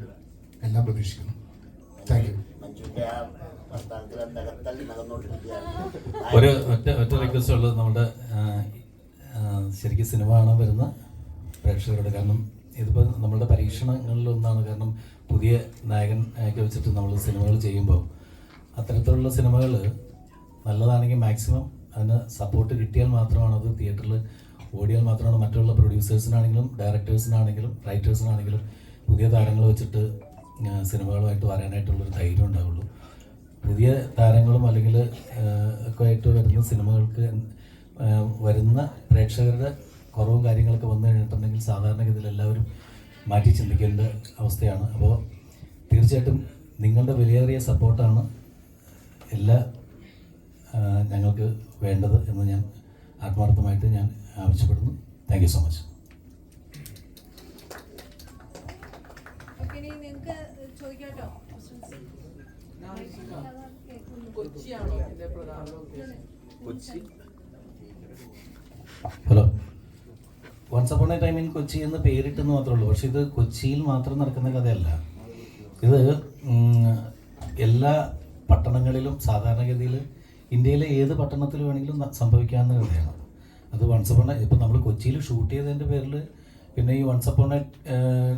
എല്ലാം പ്രതീക്ഷിക്കുന്നു. Thank you. ഒരു ഒറ്റ റിക്വസ്റ്റ് ഉള്ളത്, നമ്മുടെ ശരിക്കും സിനിമ കാണാൻ വരുന്ന പ്രേക്ഷകരോട്. കാരണം ഇതിപ്പോൾ നമ്മളുടെ പരീക്ഷണങ്ങളിലൊന്നാണ്. കാരണം പുതിയ നായകനൊക്കെ വെച്ചിട്ട് നമ്മൾ സിനിമകൾ ചെയ്യുമ്പോൾ അത്തരത്തിലുള്ള സിനിമകൾ നല്ലതാണെങ്കിൽ മാക്സിമം അതിന് സപ്പോർട്ട് കിട്ടിയാൽ മാത്രമാണ് അത് തിയേറ്ററിൽ ഓടിയാൽ മാത്രമാണ് മറ്റുള്ള പ്രൊഡ്യൂസേഴ്സിനാണെങ്കിലും ഡയറക്ടേഴ്സിനാണെങ്കിലും റൈറ്റേഴ്സിനാണെങ്കിലും പുതിയ താരങ്ങൾ വെച്ചിട്ട് സിനിമകളുമായിട്ട് വരാനായിട്ടുള്ളൊരു ധൈര്യം ഉണ്ടാവുള്ളൂ. പുതിയ താരങ്ങളും അല്ലെങ്കിൽ ഒക്കെ ആയിട്ട് വരുന്ന സിനിമകൾക്ക് വരുന്ന പ്രേക്ഷകരുടെ കുറവും കാര്യങ്ങളൊക്കെ വന്നു കഴിഞ്ഞിട്ടുണ്ടെങ്കിൽ സാധാരണഗതിയിൽ എല്ലാവരും മാറ്റി ചിന്തിക്കേണ്ട അവസ്ഥയാണ്. അപ്പോൾ തീർച്ചയായിട്ടും നിങ്ങളുടെ വിലയേറിയ സപ്പോർട്ടാണ് എല്ലാ ഞങ്ങൾക്ക് വേണ്ടത് എന്ന് ഞാൻ ആത്മാർത്ഥമായിട്ട് ഞാൻ ആവശ്യപ്പെടുന്നു. Thank you so much. നിങ്ങൾക്ക് ചോദിക്കാട്ടോ? Hello, once upon a time in Kochi എന്ന് പേരിട്ടെന്ന് മാത്രമേ ഉള്ളൂ. പക്ഷെ ഇത് കൊച്ചിയിൽ മാത്രം നടക്കുന്ന കഥയല്ല. ഇത് എല്ലാ പട്ടണങ്ങളിലും സാധാരണഗതിയിൽ ഇന്ത്യയിലെ ഏത് പട്ടണത്തിൽ വേണമെങ്കിലും സംഭവിക്കാവുന്ന കഥയാണ്. അത് വൺസ് അപ്പോൺ ഇപ്പം നമ്മൾ കൊച്ചിയിൽ ഷൂട്ട് ചെയ്തതിൻ്റെ പേരിൽ പിന്നെ ഈ once upon a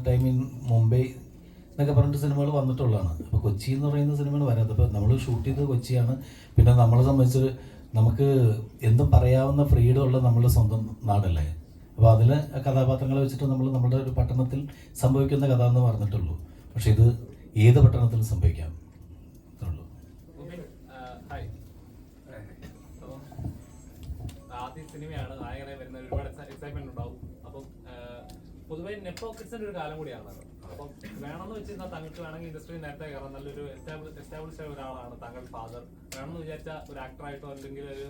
time in Mumbai എന്നൊക്കെ പറഞ്ഞിട്ട് സിനിമകൾ വന്നിട്ടുള്ളതാണ്. അപ്പോൾ കൊച്ചി എന്ന് പറയുന്ന സിനിമകൾ വരാത്തത്. അപ്പോൾ നമ്മൾ ഷൂട്ട് ചെയ്തത് കൊച്ചിയാണ്. പിന്നെ നമ്മളെ സംബന്ധിച്ച് നമുക്ക് എന്തും പറയാവുന്ന ഫ്രീഡം ഉള്ള നമ്മുടെ സ്വന്തം നാടല്ലേ. അപ്പോൾ അതിൽ കഥാപാത്രങ്ങളെ വെച്ചിട്ട് നമ്മൾ നമ്മുടെ ഒരു പട്ടണത്തിൽ സംഭവിക്കുന്ന കഥ എന്ന് പറഞ്ഞിട്ടുള്ളൂ. പക്ഷെ ഇത് ഏത് പട്ടണത്തിലും സംഭവിക്കാം. അത്രയുള്ളൂ. ആദ്യ സിനിമയാണ്, നായകനെ വരുന്ന ഒരുപാട് എക്സൈറ്റ്മെന്റ് ഉണ്ടാവും. അപ്പം പൊതുവെ നെറ്റ്ഫ്ലിക്സിന്റെ ഒരു കാലം കൂടിയാണ്. അപ്പം വേണമെന്ന് വെച്ചിരുന്നാൽ താങ്കൾക്ക് വേണമെങ്കിൽ ഇൻഡസ്ട്രി നേരത്തെ കയറാം. നല്ലൊരു എസ്റ്റാബ്ലിഷ് ആയ ഒരാളാണ് താങ്കൾ ഫാദർ. വേണമെന്ന് വിചാരിച്ച ഒരു ആക്ടറായിട്ടോ അല്ലെങ്കിൽ ഒരു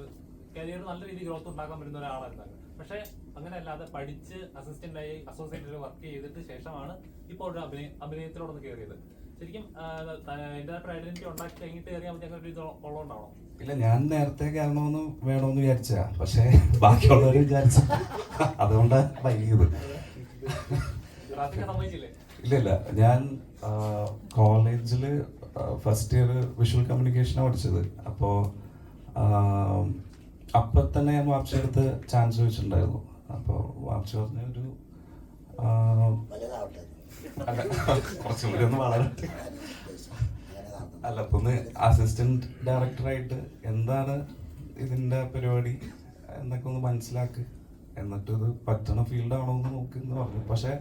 കരിയർ നല്ല രീതിയിൽ ഗ്രോത്ത് ഉണ്ടാക്കാൻ പറ്റുന്ന ഒരാളാണ് താങ്കൾ. പക്ഷേ അങ്ങനെ അല്ലാതെ പഠിച്ച് അസിസ്റ്റന്റായി അസോസിയേറ്റിൽ വർക്ക് ചെയ്തിട്ട് ശേഷമാണ് ഇപ്പോൾ ഒരു അഭിനയത്തിലോടൊന്ന് കയറിയത്. ശരിക്കും എന്റേതായിട്ട് ഐഡന്റിറ്റി ഉണ്ടാക്കി കഴിഞ്ഞിട്ട് കയറിയാൽ മതി അങ്ങനെ ഒരു ഇത് ഉള്ളതുകൊണ്ടാണോ? ഇല്ല, ഞാൻ നേരത്തെ വേണമെന്ന് വിചാരിച്ചാ, പക്ഷേ ബാക്കിയുള്ളവർ വിചാരിച്ച അതുകൊണ്ട് വൈകിയത്. സമ്മതിച്ചില്ലേ? ഇല്ല, ഞാൻ കോളേജിൽ ഫസ്റ്റ് ഇയർ വിഷ്വൽ കമ്മ്യൂണിക്കേഷനാണ് പഠിച്ചത്. അപ്പോൾ അപ്പം തന്നെ ഞാൻ വാപ്ചിയെടുത്ത് ചാൻസ് ചോദിച്ചിട്ടുണ്ടായിരുന്നു. അപ്പോൾ വാപ്ചി പറഞ്ഞ ഒരു കുറച്ചും കൂടി ഒന്ന് വളരട്ടെ, അല്ല അപ്പൊ ഒന്ന് അസിസ്റ്റന്റ് ഡയറക്ടറായിട്ട് എന്താണ് ഇതിന്റെ പരിപാടി എന്നൊക്കെ ഒന്ന് മനസ്സിലാക്ക്, എന്നിട്ട് ഇത് പറ്റണ ഫീൽഡാണോ എന്ന് നോക്ക് എന്ന് പറഞ്ഞു. പക്ഷെ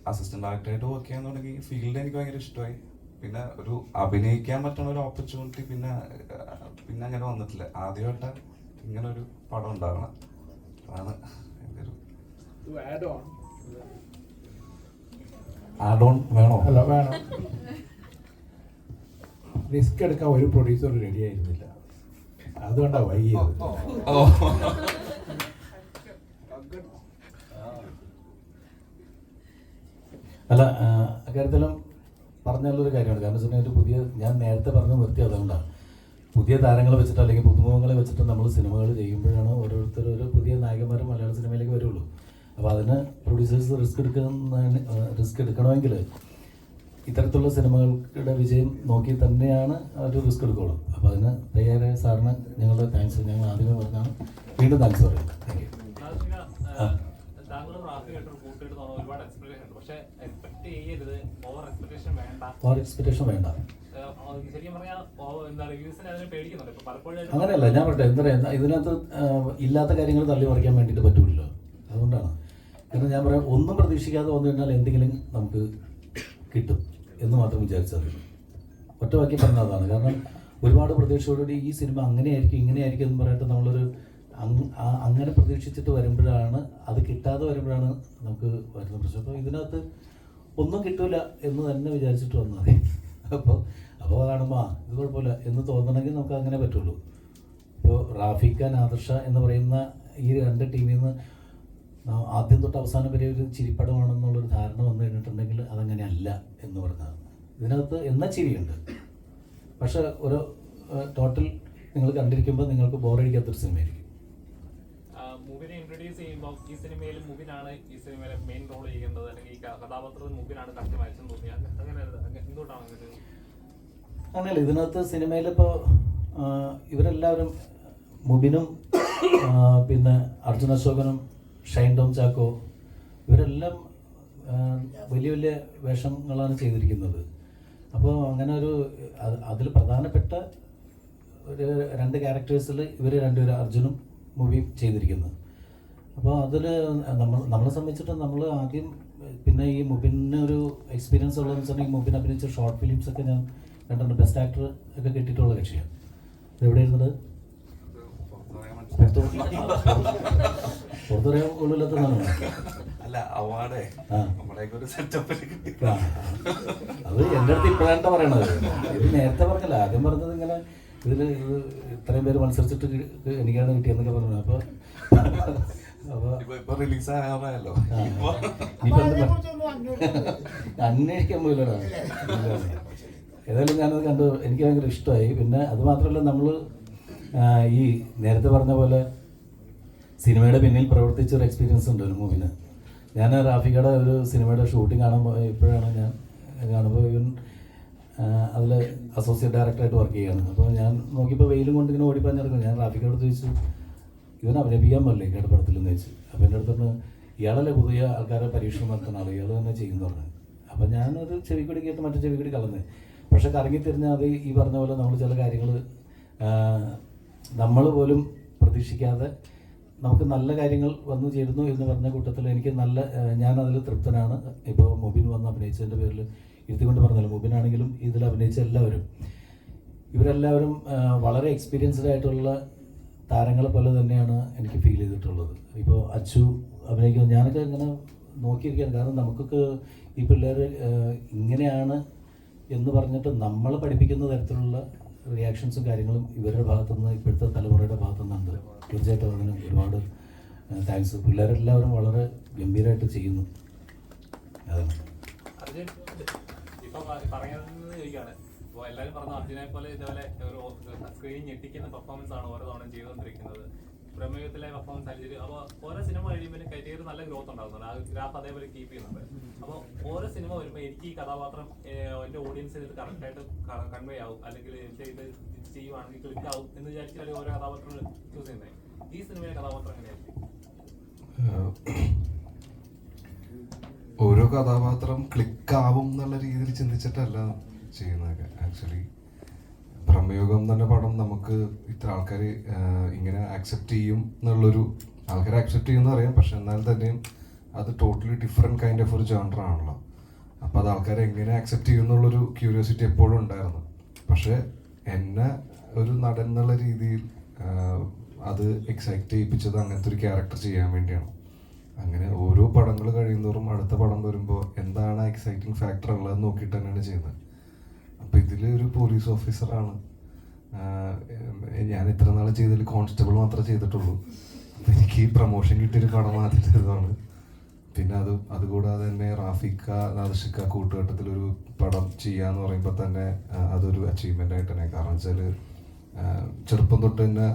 അസിസ്റ്റന്റ് ഡയറക്ടറായിട്ട് വർക്ക് ചെയ്യാൻ തുടങ്ങി ഫീൽഡ് എനിക്ക് ഭയങ്കര ഇഷ്ടമായി. പിന്നെ ഒരു അഭിനയിക്കാൻ പറ്റുന്ന ഒരു ഓപ്പർച്യൂണിറ്റി പിന്നെ അങ്ങനെ വന്നിട്ടില്ല. ആദ്യമായിട്ട് ഇങ്ങനെ ഒരു പടം ഉണ്ടാകണം, അതാണ് എൻ്റെ ഒരു ആഡ് ഓൺ വേണോ? അല്ല, വേണം. റിസ്ക് എടുക്കാൻ ഒരു പ്രൊഡ്യൂസർ റെഡി ആയിരുന്നില്ല, അതുകൊണ്ടാണ് വൈകിയത്. അല്ല, അക്കാര്യത്തിലും പറഞ്ഞുള്ളൊരു കാര്യമാണ്. കാരണം വെച്ചാൽ ഒരു പുതിയ, ഞാൻ നേരത്തെ പറഞ്ഞ് നിർത്തി അതുകൊണ്ടാണ്, പുതിയ താരങ്ങളെ വെച്ചിട്ട് അല്ലെങ്കിൽ പുതുമുഖങ്ങളെ വെച്ചിട്ട് നമ്മൾ സിനിമകൾ ചെയ്യുമ്പോഴാണ് ഓരോരുത്തർ ഒരു പുതിയ നായകന്മാരും മലയാള സിനിമയിലേക്ക് വരുള്ളൂ. അപ്പോൾ അതിന് പ്രൊഡ്യൂസേഴ്സ് റിസ്ക് എടുക്കണമെങ്കിൽ ഇത്തരത്തിലുള്ള സിനിമകളുടെ വിജയം നോക്കി തന്നെയാണ് ഒരു റിസ്ക് എടുക്കുള്ളൂ. അപ്പോൾ അതിന് തയ്യാറായ സാറിന് ഞങ്ങളുടെ താങ്ക്സ് ഞങ്ങൾ ആദ്യമേ പറഞ്ഞാണ്, വീണ്ടും താങ്ക്സ് പറയുന്നു. Thank you. ഓവർ എക്സ്പെക്ടേഷൻ വേണ്ട. അങ്ങനെയല്ല, ഞാൻ പറയട്ടെ, എന്താ പറയുക, ഇതിനകത്ത് ഇല്ലാത്ത കാര്യങ്ങൾ തള്ളി മറിക്കാൻ വേണ്ടിയിട്ട് പറ്റൂല്ലോ. അതുകൊണ്ടാണ്. കാരണം ഞാൻ പറയാം, ഒന്നും പ്രതീക്ഷിക്കാതെ വന്നു കഴിഞ്ഞാൽ എന്തെങ്കിലും നമുക്ക് കിട്ടും എന്ന് മാത്രം വിചാരിച്ചത്. ഒറ്റ വാക്കി പറഞ്ഞതാണ്. കാരണം ഒരുപാട് പ്രതീക്ഷയോടുകൂടി ഈ സിനിമ അങ്ങനെയായിരിക്കും ഇങ്ങനെയായിരിക്കും എന്ന് പറഞ്ഞിട്ട് നമ്മളൊരു അങ്ങനെ പ്രതീക്ഷിച്ചിട്ട് വരുമ്പോഴാണ്, അത് കിട്ടാതെ വരുമ്പോഴാണ് നമുക്ക് വരുന്ന പ്രശ്നം. അപ്പോൾ ഇതിനകത്ത് ഒന്നും കിട്ടൂല എന്ന് തന്നെ വിചാരിച്ചിട്ട് വന്നാൽ മതി. അപ്പോൾ കാണുമ്പോൾ ഇത് കുഴപ്പമില്ല എന്ന് തോന്നണമെങ്കിൽ നമുക്ക് അങ്ങനെ പറ്റുള്ളൂ. ഇപ്പോൾ റാഫിക്ക, നാദർഷ എന്ന് പറയുന്ന ഈ രണ്ട് ടീമിൽ നിന്ന് ആദ്യം തൊട്ട് അവസാനം വരെ ഒരു ചിരിപ്പടമാണെന്നുള്ളൊരു ധാരണ വന്നു കഴിഞ്ഞിട്ടുണ്ടെങ്കിൽ അതങ്ങനെയല്ല എന്ന് പറഞ്ഞതാണ്. ഇതിനകത്ത് എന്നാ ചിരിയുണ്ട്, പക്ഷെ ഒരു ടോട്ടൽ നിങ്ങൾ കണ്ടിരിക്കുമ്പോൾ നിങ്ങൾക്ക് ബോറടിക്കാത്തൊരു സിനിമയായിരിക്കും. മുബിനെ ഇൻട്രൊഡ്യൂസ് ചെയ്യുമ്പോൾ ഈ സിനിമയിൽ മുബിനാണ് ഈ സിനിമയിലെ മെയിൻ റോൾ ചെയ്യുന്നത്, അല്ലെങ്കിൽ ഈ കഥാപാത്രത്തിൽ മുബിനാണ് കസ്റ്റമൈസെന്ന് തോന്നി. അങ്ങനെ എന്തുകൊണ്ടാണ് അങ്ങനെയല്ല, ഇതിനകത്ത് സിനിമയിലിപ്പോൾ ഇവരെല്ലാവരും മുബിനും പിന്നെ അർജുൻ അശോകനും ഷൈൻ ടോം ചാക്കോ ഇവരെല്ലാം വലിയ വലിയ വേഷങ്ങളാണ് ചെയ്തിരിക്കുന്നത്. അപ്പോൾ അങ്ങനെ ഒരു അതിൽ പ്രധാനപ്പെട്ട ഒരു രണ്ട് ക്യാരക്ടേഴ്സിൽ ഇവർ രണ്ടുപേരും അർജുനും മുബിയും ചെയ്തിരിക്കുന്നത്. അപ്പോൾ അതിൽ നമ്മളെ സംബന്ധിച്ചിട്ട് നമ്മൾ ആദ്യം പിന്നെ ഈ മുബിന് ഒരു എക്സ്പീരിയൻസ് ഉള്ളതെന്ന് വെച്ചിട്ടുണ്ടെങ്കിൽ മുബിൻ അഭിനയിച്ച ഷോർട്ട് ഫിലിംസൊക്കെ ഞാൻ കണ്ടിട്ടുണ്ട്. ബെസ്റ്റ് ആക്ടർ ഒക്കെ കിട്ടിയിട്ടുള്ള കക്ഷിയാണ്. എവിടെയിരുന്നത്? പുറത്തുപറയാൻ കൊള്ളില്ലാത്തതാണ്. അല്ല, അവാർഡേ അത് എൻ്റെ അടുത്ത് ഇപ്പോഴാണ് പറയണത്. ഇത് നേരത്തെ പറഞ്ഞല്ല, ആദ്യം പറഞ്ഞത് ഇങ്ങനെ ഇതിൽ ഇത്രയും പേര് മത്സരിച്ചിട്ട് എനിക്കാണ് കിട്ടിയെന്നൊക്കെ പറഞ്ഞു. അപ്പോൾ അന്വേഷിക്കാൻ പോയില്ലടാ. ഏതായാലും ഞാനത് കണ്ടു, എനിക്ക് ഭയങ്കര ഇഷ്ടമായി. പിന്നെ അത് മാത്രമല്ല, നമ്മൾ ഈ നേരത്തെ പറഞ്ഞ പോലെ സിനിമയുടെ പിന്നിൽ പ്രവർത്തിച്ചൊരു എക്സ്പീരിയൻസ് ഉണ്ട് ഒരു മൂവിന്. ഞാൻ റാഫിക്കയുടെ ഒരു സിനിമയുടെ ഷൂട്ടിംഗ് കാണുമ്പോൾ ഇപ്പോഴാണ് ഞാൻ കാണുമ്പോൾ ഇവൻ അതിൽ അസോസിയേറ്റ് ഡയറക്ടറായിട്ട് വർക്ക് ചെയ്യുകയാണ്. അപ്പോൾ ഞാൻ നോക്കിയപ്പോൾ വെയിലും കൊണ്ട് ഇങ്ങനെ ഓടിപ്പറഞ്ഞെടുക്കും. ഞാൻ റാഫിക്കോട് ചോദിച്ചു, ഇവൻ അഭിനയിപ്പിക്കാൻ പറ്റില്ലേ കേട്ടപ്പടത്തിലെന്ന് വെച്ച്. അപ്പോൾ എൻ്റെ അടുത്തൊന്ന് ഇയാളല്ലേ പുതിയ ആൾക്കാരെ പരീക്ഷണം നടത്തുന്ന ആൾ, ഇയാൾ തന്നെ ചെയ്യുന്നു പറഞ്ഞു. അപ്പം ഞാനൊരു ചെവിക്കൂടി കേട്ട് മറ്റു ചെവിക്കൂടി കളഞ്ഞ്. പക്ഷെ കറങ്ങിത്തിരിഞ്ഞാൽ അത് ഈ പറഞ്ഞ പോലെ നമ്മൾ ചില കാര്യങ്ങൾ നമ്മൾ പോലും പ്രതീക്ഷിക്കാതെ നമുക്ക് നല്ല കാര്യങ്ങൾ വന്നു ചേരുന്നു എന്ന് പറഞ്ഞ കൂട്ടത്തിൽ എനിക്ക് ഞാനതിൽ തൃപ്തനാണ്. ഇപ്പോൾ മുബിൻ വന്ന് അഭിനയിച്ചതിൻ്റെ പേരിൽ ഇരുത്തിക്കൊണ്ട് പറഞ്ഞല്ലോ, മുബിനാണെങ്കിലും ഇതിൽ അഭിനയിച്ച ഇവരെല്ലാവരും വളരെ എക്സ്പീരിയൻസ്ഡ് ആയിട്ടുള്ള താരങ്ങളെ പോലെ തന്നെയാണ് എനിക്ക് ഫീൽ ചെയ്തിട്ടുള്ളത്. ഇപ്പോൾ അച്ചു അഭിനയിക്കുന്നത് ഞാനൊക്കെ ഇങ്ങനെ നോക്കിയിരിക്കുകയാണ്. കാരണം നമുക്കൊക്കെ ഈ പിള്ളേർ ഇങ്ങനെയാണ് എന്ന് പറഞ്ഞിട്ട് നമ്മൾ പഠിപ്പിക്കുന്ന തരത്തിലുള്ള റിയാക്ഷൻസും കാര്യങ്ങളും ഇവരുടെ ഭാഗത്തുനിന്ന്, ഇപ്പോഴത്തെ തലമുറയുടെ ഭാഗത്തുനിന്നുണ്ട്. തീർച്ചയായിട്ടും അതിന് ഒരുപാട് താങ്ക്സ്. പിള്ളേരെല്ലാവരും വളരെ ഗംഭീരമായിട്ട് ചെയ്യുന്നു. അതാണ് ഇപ്പം പറയുന്നത് ചോദിക്കുകയാണ്. അപ്പോൾ എല്ലാവരും പറഞ്ഞു അർജുനെ പോലെ ഇതേപോലെ ഒരു സ്ക്രീൻ ഞെട്ടിക്കുന്ന പെർഫോമൻസ് ആണ് ഓരോ തവണ ചെയ്തുകൊണ്ടിരിക്കുന്നത്. പ്രമേയത്തിലെ പെർഫോമൻസ് അനുസരിച്ച് അപ്പോൾ ഓരോ സിനിമ കഴിയുമ്പോൾ കരിയർ നല്ല ഗ്രോത്ത് ഉണ്ടാകുന്നുണ്ട്. ആ ഗ്രാഫ് അതേപോലെ കീപ്പ് ചെയ്യുന്നുണ്ട്. അപ്പോൾ ഓരോ സിനിമ വരുമ്പോൾ എനിക്ക് ഈ കഥാപാത്രം എൻ്റെ ഓഡിയൻസിന് ഇത് കറക്റ്റായിട്ട് കൺവേ ആവും, അല്ലെങ്കിൽ എൻ്റെ ഇത് ചെയ്യുവാണെങ്കിൽ ക്ലിക്ക് ആവും എന്ന് വിചാരിച്ചാൽ ഓരോ കഥാപാത്രങ്ങൾ ചൂസ് ചെയ്യുന്നത്. ഈ സിനിമയിലെ കഥാപാത്രം എങ്ങനെയായിരിക്കും? ഓരോ കഥാപാത്രം ക്ലിക്കാവും എന്നുള്ള രീതിയിൽ ചിന്തിച്ചിട്ടല്ല ചെയ്യുന്നതൊക്കെ. ആക്ച്വലി പ്രമയോഗം തന്നെ പടം നമുക്ക് ഇത്ര ആൾക്കാർ ഇങ്ങനെ ആക്സെപ്റ്റ് ചെയ്യും എന്നുള്ളൊരു, ആൾക്കാർ ആക്സെപ്റ്റ് ചെയ്യുമെന്ന് അറിയാം, പക്ഷെ എന്നാൽ തന്നെയും അത് ടോട്ടലി ഡിഫറെൻറ്റ് കൈൻഡ് ഓഫ് ഒരു ജോണറാണല്ലോ. അപ്പോൾ അത് ആൾക്കാരെ എങ്ങനെ ആക്സെപ്റ്റ് ചെയ്യും എന്നുള്ളൊരു ക്യൂരിയോസിറ്റി എപ്പോഴും ഉണ്ടായിരുന്നു. പക്ഷേ എന്നെ ഒരു നടൻ എന്നുള്ള രീതിയിൽ അത് എക്സൈറ്റ് ചെയ്യിപ്പിച്ചത് അങ്ങനത്തെ ഒരു ക്യാരക്ടർ ചെയ്യാൻ വേണ്ടിയാണ്. അങ്ങനെ ഓരോ പടങ്ങൾ കഴിയുന്നതോറും അടുത്ത പടം വരുമ്പോൾ എന്താണ് എക്സൈറ്റിംഗ് ഫാക്ടർ ഉള്ളതെന്ന് നോക്കിയിട്ട് തന്നെയാണ് ചെയ്യുന്നത്. അപ്പോൾ ഇതിൽ ഒരു പോലീസ് ഓഫീസറാണ് ഞാൻ ഇത്ര നാൾ ചെയ്തതിൽ കോൺസ്റ്റബിൾ മാത്രമേ ചെയ്തിട്ടുള്ളൂ. അപ്പം എനിക്ക് ഈ പ്രൊമോഷൻ കിട്ടിയൊരു പടം ആദ്യത്തേതാണ്. പിന്നെ അതുകൂടാതെ തന്നെ റാഫിക്ക നാദിഷിക്ക കൂട്ടുകെട്ടത്തിലൊരു പടം ചെയ്യാന്ന് പറയുമ്പോൾ തന്നെ അതൊരു അച്ചീവ്മെൻ്റ് ആയിട്ട് തന്നെ. കാരണം വെച്ചാൽ ചെറുപ്പം തൊട്ട് തന്നെ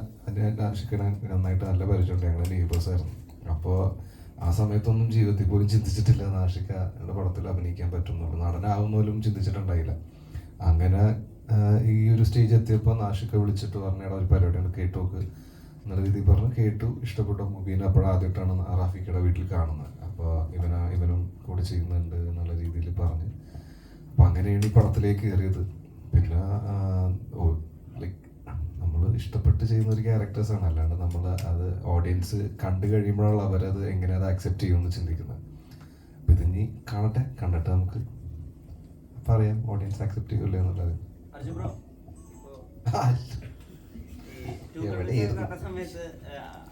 നാദിഷിക്കനെ നന്നായിട്ട് നല്ല പരിചയമുണ്ട്, ഞങ്ങൾ നെയ്ബേഴ്സായിരുന്നു. അപ്പോൾ ആ സമയത്തൊന്നും ജീവിതത്തിൽ പോലും ചിന്തിച്ചിട്ടില്ല നാദിഷിക്കയുടെ പടത്തിൽ അഭിനയിക്കാൻ പറ്റുന്നുള്ളൂ, നടനാവുന്നതിലും ചിന്തിച്ചിട്ടുണ്ടായില്ല. അങ്ങനെ ഈ ഒരു സ്റ്റേജ് എത്തിയപ്പോൾ നാഷിക്ക വിളിച്ചിട്ട് പറഞ്ഞാൽ ഒരു പരിപാടിയാണ് കേട്ടോക്ക് എന്നുള്ള രീതിയിൽ പറഞ്ഞു. കേട്ടു, ഇഷ്ടപ്പെട്ട മുബീനെ അപ്പോഴാദ്യമായിട്ടാണ് റാഫിക്കയുടെ വീട്ടിൽ കാണുന്നത്. അപ്പോൾ ഇവനും കൂടെ ചെയ്യുന്നുണ്ട് എന്നുള്ള രീതിയിൽ പറഞ്ഞ്, അപ്പം അങ്ങനെയാണ് ഈ പടത്തിലേക്ക് കയറിയത്. പിന്നെ ലൈക്ക് നമ്മൾ ഇഷ്ടപ്പെട്ട് ചെയ്യുന്ന ഒരു ക്യാരക്ടേഴ്സാണ്, അല്ലാണ്ട് നമ്മൾ അത് ഓഡിയൻസ് കണ്ടു കഴിയുമ്പോഴാണ് അവരത് എങ്ങനെ അത് ആക്സെപ്റ്റ് ചെയ്യുമെന്ന് ചിന്തിക്കുന്നത്. അപ്പം ഇതിനി കണ്ടിട്ട് നമുക്ക് പറയാം ഓഡിയൻസ് ആക്സെപ്റ്റ് ചെയ്യൂല എന്നുള്ളത്. സമയത്ത്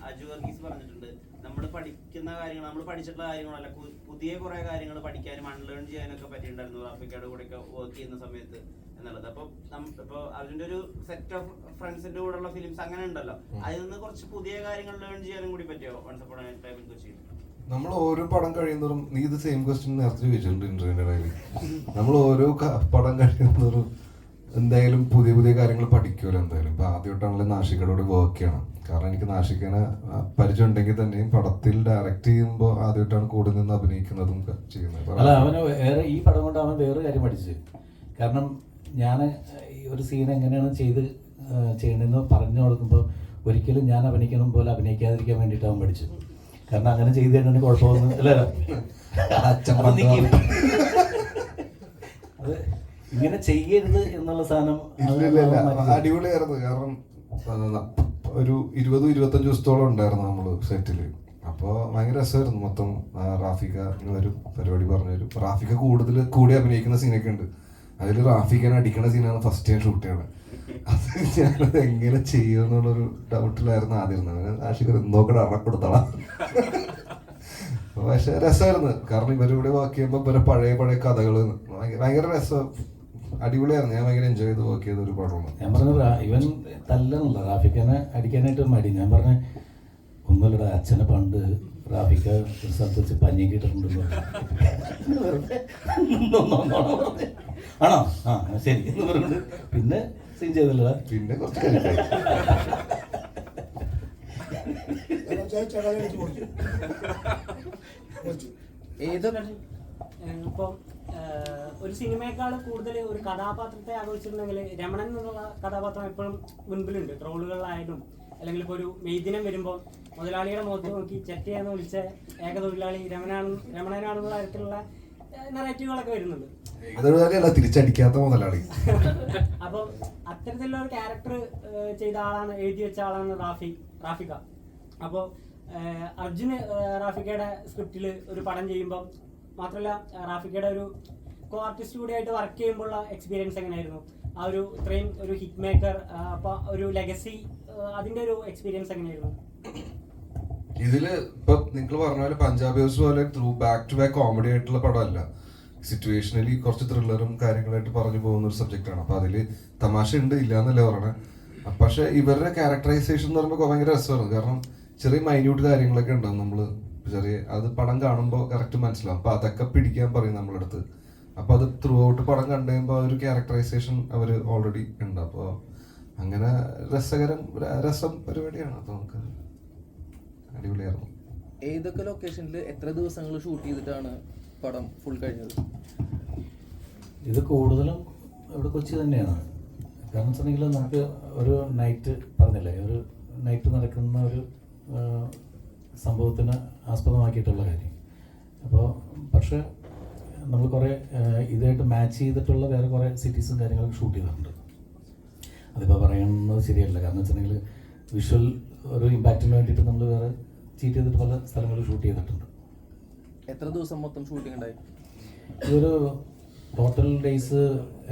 അജു വർഗീസ് പറഞ്ഞിട്ടുണ്ട്, നമ്മൾ പഠിക്കുന്ന കാര്യങ്ങൾ, നമ്മൾ പഠിച്ചിട്ടുള്ള കാര്യങ്ങളല്ല, പുതിയ കുറെ കാര്യങ്ങൾ പഠിക്കാനും അൺലേൺ ചെയ്യാനൊക്കെ പറ്റിയിട്ടുണ്ടായിരുന്നു റാഫിക്കയുടെ കൂടെ ഒക്കെ വർക്ക് ചെയ്യുന്ന സമയത്ത് എന്നുള്ളത്. അപ്പൊ ഇപ്പൊ അതിന്റെ ഒരു സെറ്റ് ഓഫ് ഫ്രണ്ട്സിന്റെ കൂടെ ഉള്ള ഫിലിംസ് അങ്ങനെ ഉണ്ടല്ലോ, അതിൽ നിന്ന് കുറച്ച് പുതിയ കാര്യങ്ങൾ ലേൺ ചെയ്യാനും കൂടി പറ്റിയോ once upon a time in Kochi? നമ്മൾ ഓരോ പടം കഴിയുന്നതും, നീ ഇത് സെയിം ക്വസ്റ്റ്യൻ നേരത്തെ ചോദിച്ചിട്ടുണ്ട് ഇന്റർവ്യൂവിന്റെ ഇടയിൽ. നമ്മൾ ഓരോ പടം കഴിയുന്നതും എന്തായാലും പുതിയ പുതിയ കാര്യങ്ങൾ പഠിക്കുമല്ലോ എന്തായാലും. ഇപ്പൊ ആദ്യമായിട്ടാണല്ലോ നാഷിക്കയോട് വർക്ക് ചെയ്യണം. കാരണം എനിക്ക് നാഷിക്കനെ പരിചയം ഉണ്ടെങ്കിൽ തന്നെയും പടത്തിൽ ഡയറക്റ്റ് ചെയ്യുമ്പോൾ ആദ്യമായിട്ടാണ് കൂടെ നിന്ന് അഭിനയിക്കുന്നതും ചെയ്യുന്നത്. അല്ല, അവന് വേറെ ഈ പടം കൊണ്ട് അവൻ വേറെ കാര്യം പഠിച്ചു. കാരണം ഞാൻ ഒരു സീൻ എങ്ങനെയാണ് ചെയ്യണമെന്ന് പറഞ്ഞു കൊടുക്കുമ്പോൾ ഒരിക്കലും ഞാൻ അഭിനയിക്കണം പോലെ അഭിനയിക്കാതിരിക്കാൻ വേണ്ടിയിട്ട് അവൻ പഠിച്ചു. കാരണം അങ്ങനെ ചെയ്ത് കഴിഞ്ഞാൽ കുഴപ്പമൊന്നും അല്ലല്ലോ. അത് ഇങ്ങനെ ചെയ്യരുത് എന്നുള്ള സാധനം അടിപൊളിയായിരുന്നു. കാരണം ഒരു 20-25 ദിവസത്തോളം ഉണ്ടായിരുന്നു നമ്മള് സെറ്റില്. അപ്പോൾ ഭയങ്കര രസമായിരുന്നു. മൊത്തം റാഫിക്ക വരും, പരിപാടി പറഞ്ഞു തരും. റാഫിക്ക കൂടി അഭിനയിക്കുന്ന സീനൊക്കെ ഉണ്ട്. അതിൽ റാഫിക്കനെ അടിക്കണ സീനാണ് ഫസ്റ്റ് ഞാൻ ഷൂട്ട് ചെയ്യണത്. അത് ഞാനത് എങ്ങനെ ചെയ്യുമെന്നുള്ളൊരു ഡൗട്ടിലായിരുന്നു ആദ്യം. റാഷിക്ക നോക്കട അറക്കൊടുത്തളാം. പക്ഷെ രസമായിരുന്നു. കാരണം ഇവരിവിടെ വർക്ക് ചെയ്യുമ്പോൾ ഇവരെ പഴയ കഥകൾ ഭയങ്കര രസം, അടിപൊളിയായിരുന്നു. ഞാൻ ഭയങ്കര എൻജോയ് ചെയ്ത് വർക്ക് ചെയ്ത ഒരു പടമാണ്. ഞാൻ പറഞ്ഞത് ഇവൻ തല്ലണല്ലോ റാഫിക്കനെ അടിക്കാനായിട്ട് മടി. ഞാൻ പറഞ്ഞ ഒന്നുമല്ലടാ, അച്ഛനെ പണ്ട് റാഫിക്ക ഒരു സ്ഥലത്ത് വെച്ച് പഞ്ഞി കിട്ടിട്ടുണ്ടെന്ന് വെറുതെ ആണോ? ആ ശരി എന്ന് പറഞ്ഞിട്ട് പിന്നെ സീൻ ചെയ്തില്ല. പിന്നെ കുറച്ച് കഴിഞ്ഞായി ഏതൊക്കെ ഇപ്പം ഒരു സിനിമയേക്കാൾ കൂടുതൽ ഒരു കഥാപാത്രത്തെ ആഘോഷിച്ചിട്ടുണ്ടെങ്കിൽ രമണൻ എന്നുള്ള കഥാപാത്രം എപ്പോഴും മുൻപിലുണ്ട്. ട്രോളുകളിലായാലും അല്ലെങ്കിൽ ഇപ്പോൾ ഒരു മെയ്ദിനം വരുമ്പോൾ മുതലാളിയുടെ മുഖത്ത് നോക്കി ചെറ്റയെന്ന് വിളിച്ച ഏകതൊഴിലാളി രമണനാണെന്നുള്ള തരത്തിലുള്ള നറേറ്റീവുകളൊക്കെ വരുന്നുണ്ട്. ഏതൊഴിലാളിയല്ല, തിരിച്ചടിക്കാത്ത മുതലാളി. അപ്പോൾ അത്തരത്തിലുള്ള ഒരു ക്യാരക്ടർ ചെയ്ത ആളാണ്, എഴുതി വെച്ച ആളാണ് റാഫിക. അപ്പോൾ അർജുന് റാഫിക്കയുടെ സ്ക്രിപ്റ്റിൽ ഒരു പടം ചെയ്യുമ്പോൾ മാത്രമല്ല റാഫിക്കയുടെ ഒരു കോ ആർട്ടിസ്റ്റ് കൂടി ആയിട്ട് വർക്ക് ചെയ്യുമ്പോഴുള്ള എക്സ്പീരിയൻസ് എങ്ങനെയായിരുന്നു? ആ ഒരു ഇത്രയും ഒരു ഹിറ്റ് മേക്കർ, അപ്പോൾ ഒരു ലെഗസി, അതിൻ്റെ ഒരു എക്സ്പീരിയൻസ് എങ്ങനെയായിരുന്നു? ഇതില് ഇപ്പൊ നിങ്ങൾ പറഞ്ഞ പോലെ പഞ്ചാബി ഹൗസ് പോലെ ബാക്ക് ടു ബാക്ക് കോമഡി ആയിട്ടുള്ള പടമല്ല. സിറ്റുവേഷനലി കുറച്ച് ത്രില്ലറും കാര്യങ്ങളായിട്ട് പറഞ്ഞു പോകുന്ന ഒരു സബ്ജക്റ്റ് ആണ്. അപ്പൊ അതില് തമാശ ഉണ്ട്, ഇല്ല എന്നല്ലേ പറയണേ. പക്ഷെ ഇവരുടെ ക്യാരക്ടറൈസേഷൻ എന്ന് പറയുമ്പോൾ ഭയങ്കര രസമാണ്. കാരണം ചെറിയ മൈന്യൂട്ട് കാര്യങ്ങളൊക്കെ ഉണ്ടാവും. നമ്മള് ചെറിയ അത് പടം കാണുമ്പോൾ കറക്റ്റ് മനസ്സിലാവും. അപ്പൊ അതൊക്കെ പിടിക്കാൻ പറയും നമ്മളടുത്ത്. അപ്പൊ അത് ത്രൂ ഔട്ട് പടം കണ്ടു കഴിയുമ്പോൾ ആ ഒരു ക്യാരക്ടറൈസേഷൻ അവർ ഓൾറെഡി ഉണ്ട്. അപ്പോൾ അങ്ങനെ രസം പരിപാടിയാണ്. അപ്പൊ നമുക്ക് അടിപൊളിയായിരുന്നു. ഏതൊക്കെ ലൊക്കേഷനിൽ എത്ര ദിവസങ്ങൾ ഷൂട്ട് ചെയ്തിട്ടാണ് പടം ഫുൾ കഴിഞ്ഞത്? ഇത് കൂടുതലും ഇവിടെ കൊച്ചി തന്നെയാണ്. കാരണം വെച്ചിട്ടുണ്ടെങ്കിൽ നമുക്ക് ഒരു നൈറ്റ് പറഞ്ഞില്ലേ, ഒരു നൈറ്റ് നടക്കുന്ന ഒരു സംഭവത്തിന് ആസ്പദമാക്കിയിട്ടുള്ള കാര്യം. അപ്പോൾ പക്ഷേ നമ്മൾ കുറേ ഇതായിട്ട് മാച്ച് ചെയ്തിട്ടുള്ള വേറെ കുറേ സിറ്റീസും കാര്യങ്ങളൊക്കെ ഷൂട്ട് ചെയ്തിട്ടുണ്ട്. അതിപ്പോൾ പറയുന്നത് ശരിയല്ല. കാരണം വെച്ചിട്ടുണ്ടെങ്കിൽ വിഷ്വൽ ഒരു ഇമ്പാക്റ്റിന് വേണ്ടിയിട്ട് നമ്മൾ വേറെ ചീറ്റ് ചെയ്തിട്ട് പല സ്ഥലങ്ങളിൽ ഷൂട്ട് ചെയ്തിട്ടുണ്ട്. എത്ര ദിവസം മൊത്തം ഷൂട്ടിംഗ് ഉണ്ടായി? ഇതൊരു ടോട്ടൽ ഡേയ്സ്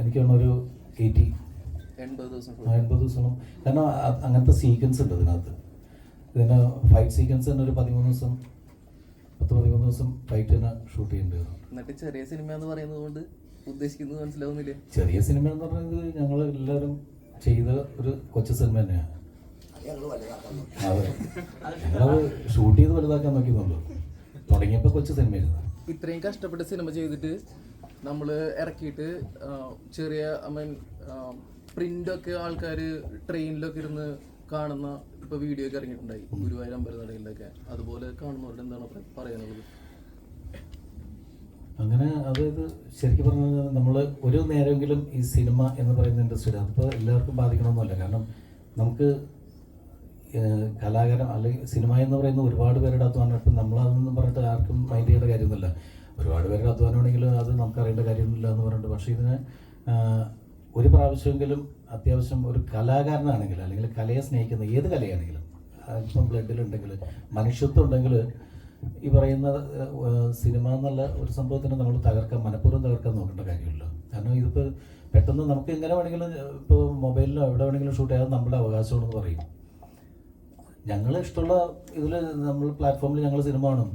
എനിക്ക് ഒരു 80 ദിവസം. 80 ദിവസം. കാരണം അങ്ങനത്തെ സീക്വൻസ് ഉണ്ട് ഇതിനകത്ത്. ഇതിന് ഫൈറ്റ് സീക്വൻസ് തന്നെ ഒരു 13 ദിവസം ഫൈറ്റിന് ഷൂട്ട് ചെയ്യേണ്ടി വരും. എന്നിട്ട് ചെറിയ സിനിമ എന്ന് പറയുന്നത് കൊണ്ട് ഉദ്ദേശിക്കുന്നത് മനസ്സിലാവുന്നില്ലേ? ചെറിയ സിനിമ എന്ന് പറയുന്നത് ഞങ്ങൾ എല്ലാവരും ചെയ്ത ഒരു കൊച്ചു സിനിമ തന്നെയാണ്. അതെ, ഞങ്ങളത് ഷൂട്ട് ചെയ്ത് വലുതാക്കാൻ നോക്കിയെന്നുള്ളൂ. തുടങ്ങിയപ്പോൾ കൊച്ചു സിനിമയായിരുന്നു. ഇത്രയും കഷ്ടപ്പെട്ട് സിനിമ ചെയ്തിട്ട് നമ്മൾ ഇറക്കിയിട്ട് ചെറിയ പ്രിൻ്റൊക്കെ ആൾക്കാർ ട്രെയിനിലൊക്കെ ഇരുന്ന് കാണുന്ന ഇപ്പോൾ വീഡിയോ ഒക്കെ ഇറങ്ങിയിട്ടുണ്ടായി ഗുരുവായൂർ അമ്പലനടയിലൊക്കെ. അതുപോലെ കാണുന്നവരുടെ എന്താണ് പറയാനുള്ളത്? അങ്ങനെ അതായത് ശരിക്കും പറഞ്ഞാൽ നമ്മൾ ഒരു നേരമെങ്കിലും ഈ സിനിമ എന്ന് പറയുന്ന ഇൻഡസ്ട്രിയിൽ അതിപ്പോൾ എല്ലാവർക്കും ബാധിക്കണമെന്നല്ല. കാരണം നമുക്ക് കലാകാരൻ അല്ലെങ്കിൽ സിനിമ എന്ന് പറയുന്ന ഒരുപാട് പേരുടെ അധ്വാനം. ഇപ്പം നമ്മളതൊന്നും പറഞ്ഞിട്ട് ആർക്കും മൈൻഡ് ചെയ്യേണ്ട കാര്യമൊന്നുമില്ല. ഒരുപാട് പേരുടെ അധ്വാനമാണെങ്കിൽ അത് നമുക്ക് അറിയേണ്ട കാര്യമൊന്നുമില്ല എന്ന് പറഞ്ഞിട്ട്. പക്ഷേ ഇതിന് ഒരു പ്രാവശ്യമെങ്കിലും അത്യാവശ്യം ഒരു കലാകാരനാണെങ്കിൽ അല്ലെങ്കിൽ കലയെ സ്നേഹിക്കുന്ന ഏത് കലയാണെങ്കിലും അല്പം ബ്ലഡിലുണ്ടെങ്കിൽ മനുഷ്യത്വം ഉണ്ടെങ്കിൽ ഈ പറയുന്ന സിനിമ എന്നുള്ള ഒരു സംഭവത്തിന് നമ്മൾ മനഃപൂർവ്വം തകർക്കാൻ നോക്കേണ്ട കാര്യമില്ല. കാരണം ഇതിപ്പോൾ പെട്ടെന്ന് നമുക്ക് എങ്ങനെ വേണമെങ്കിലും ഇപ്പോൾ മൊബൈലിലോ എവിടെ വേണമെങ്കിലും ഷൂട്ട് ചെയ്യാൻ നമ്മുടെ അവകാശമാണെന്ന് പറയും. ഞങ്ങൾ ഇഷ്ടമുള്ള ഇതിൽ നമ്മൾ പ്ലാറ്റ്ഫോമിൽ ഞങ്ങൾ സിനിമ കാണും.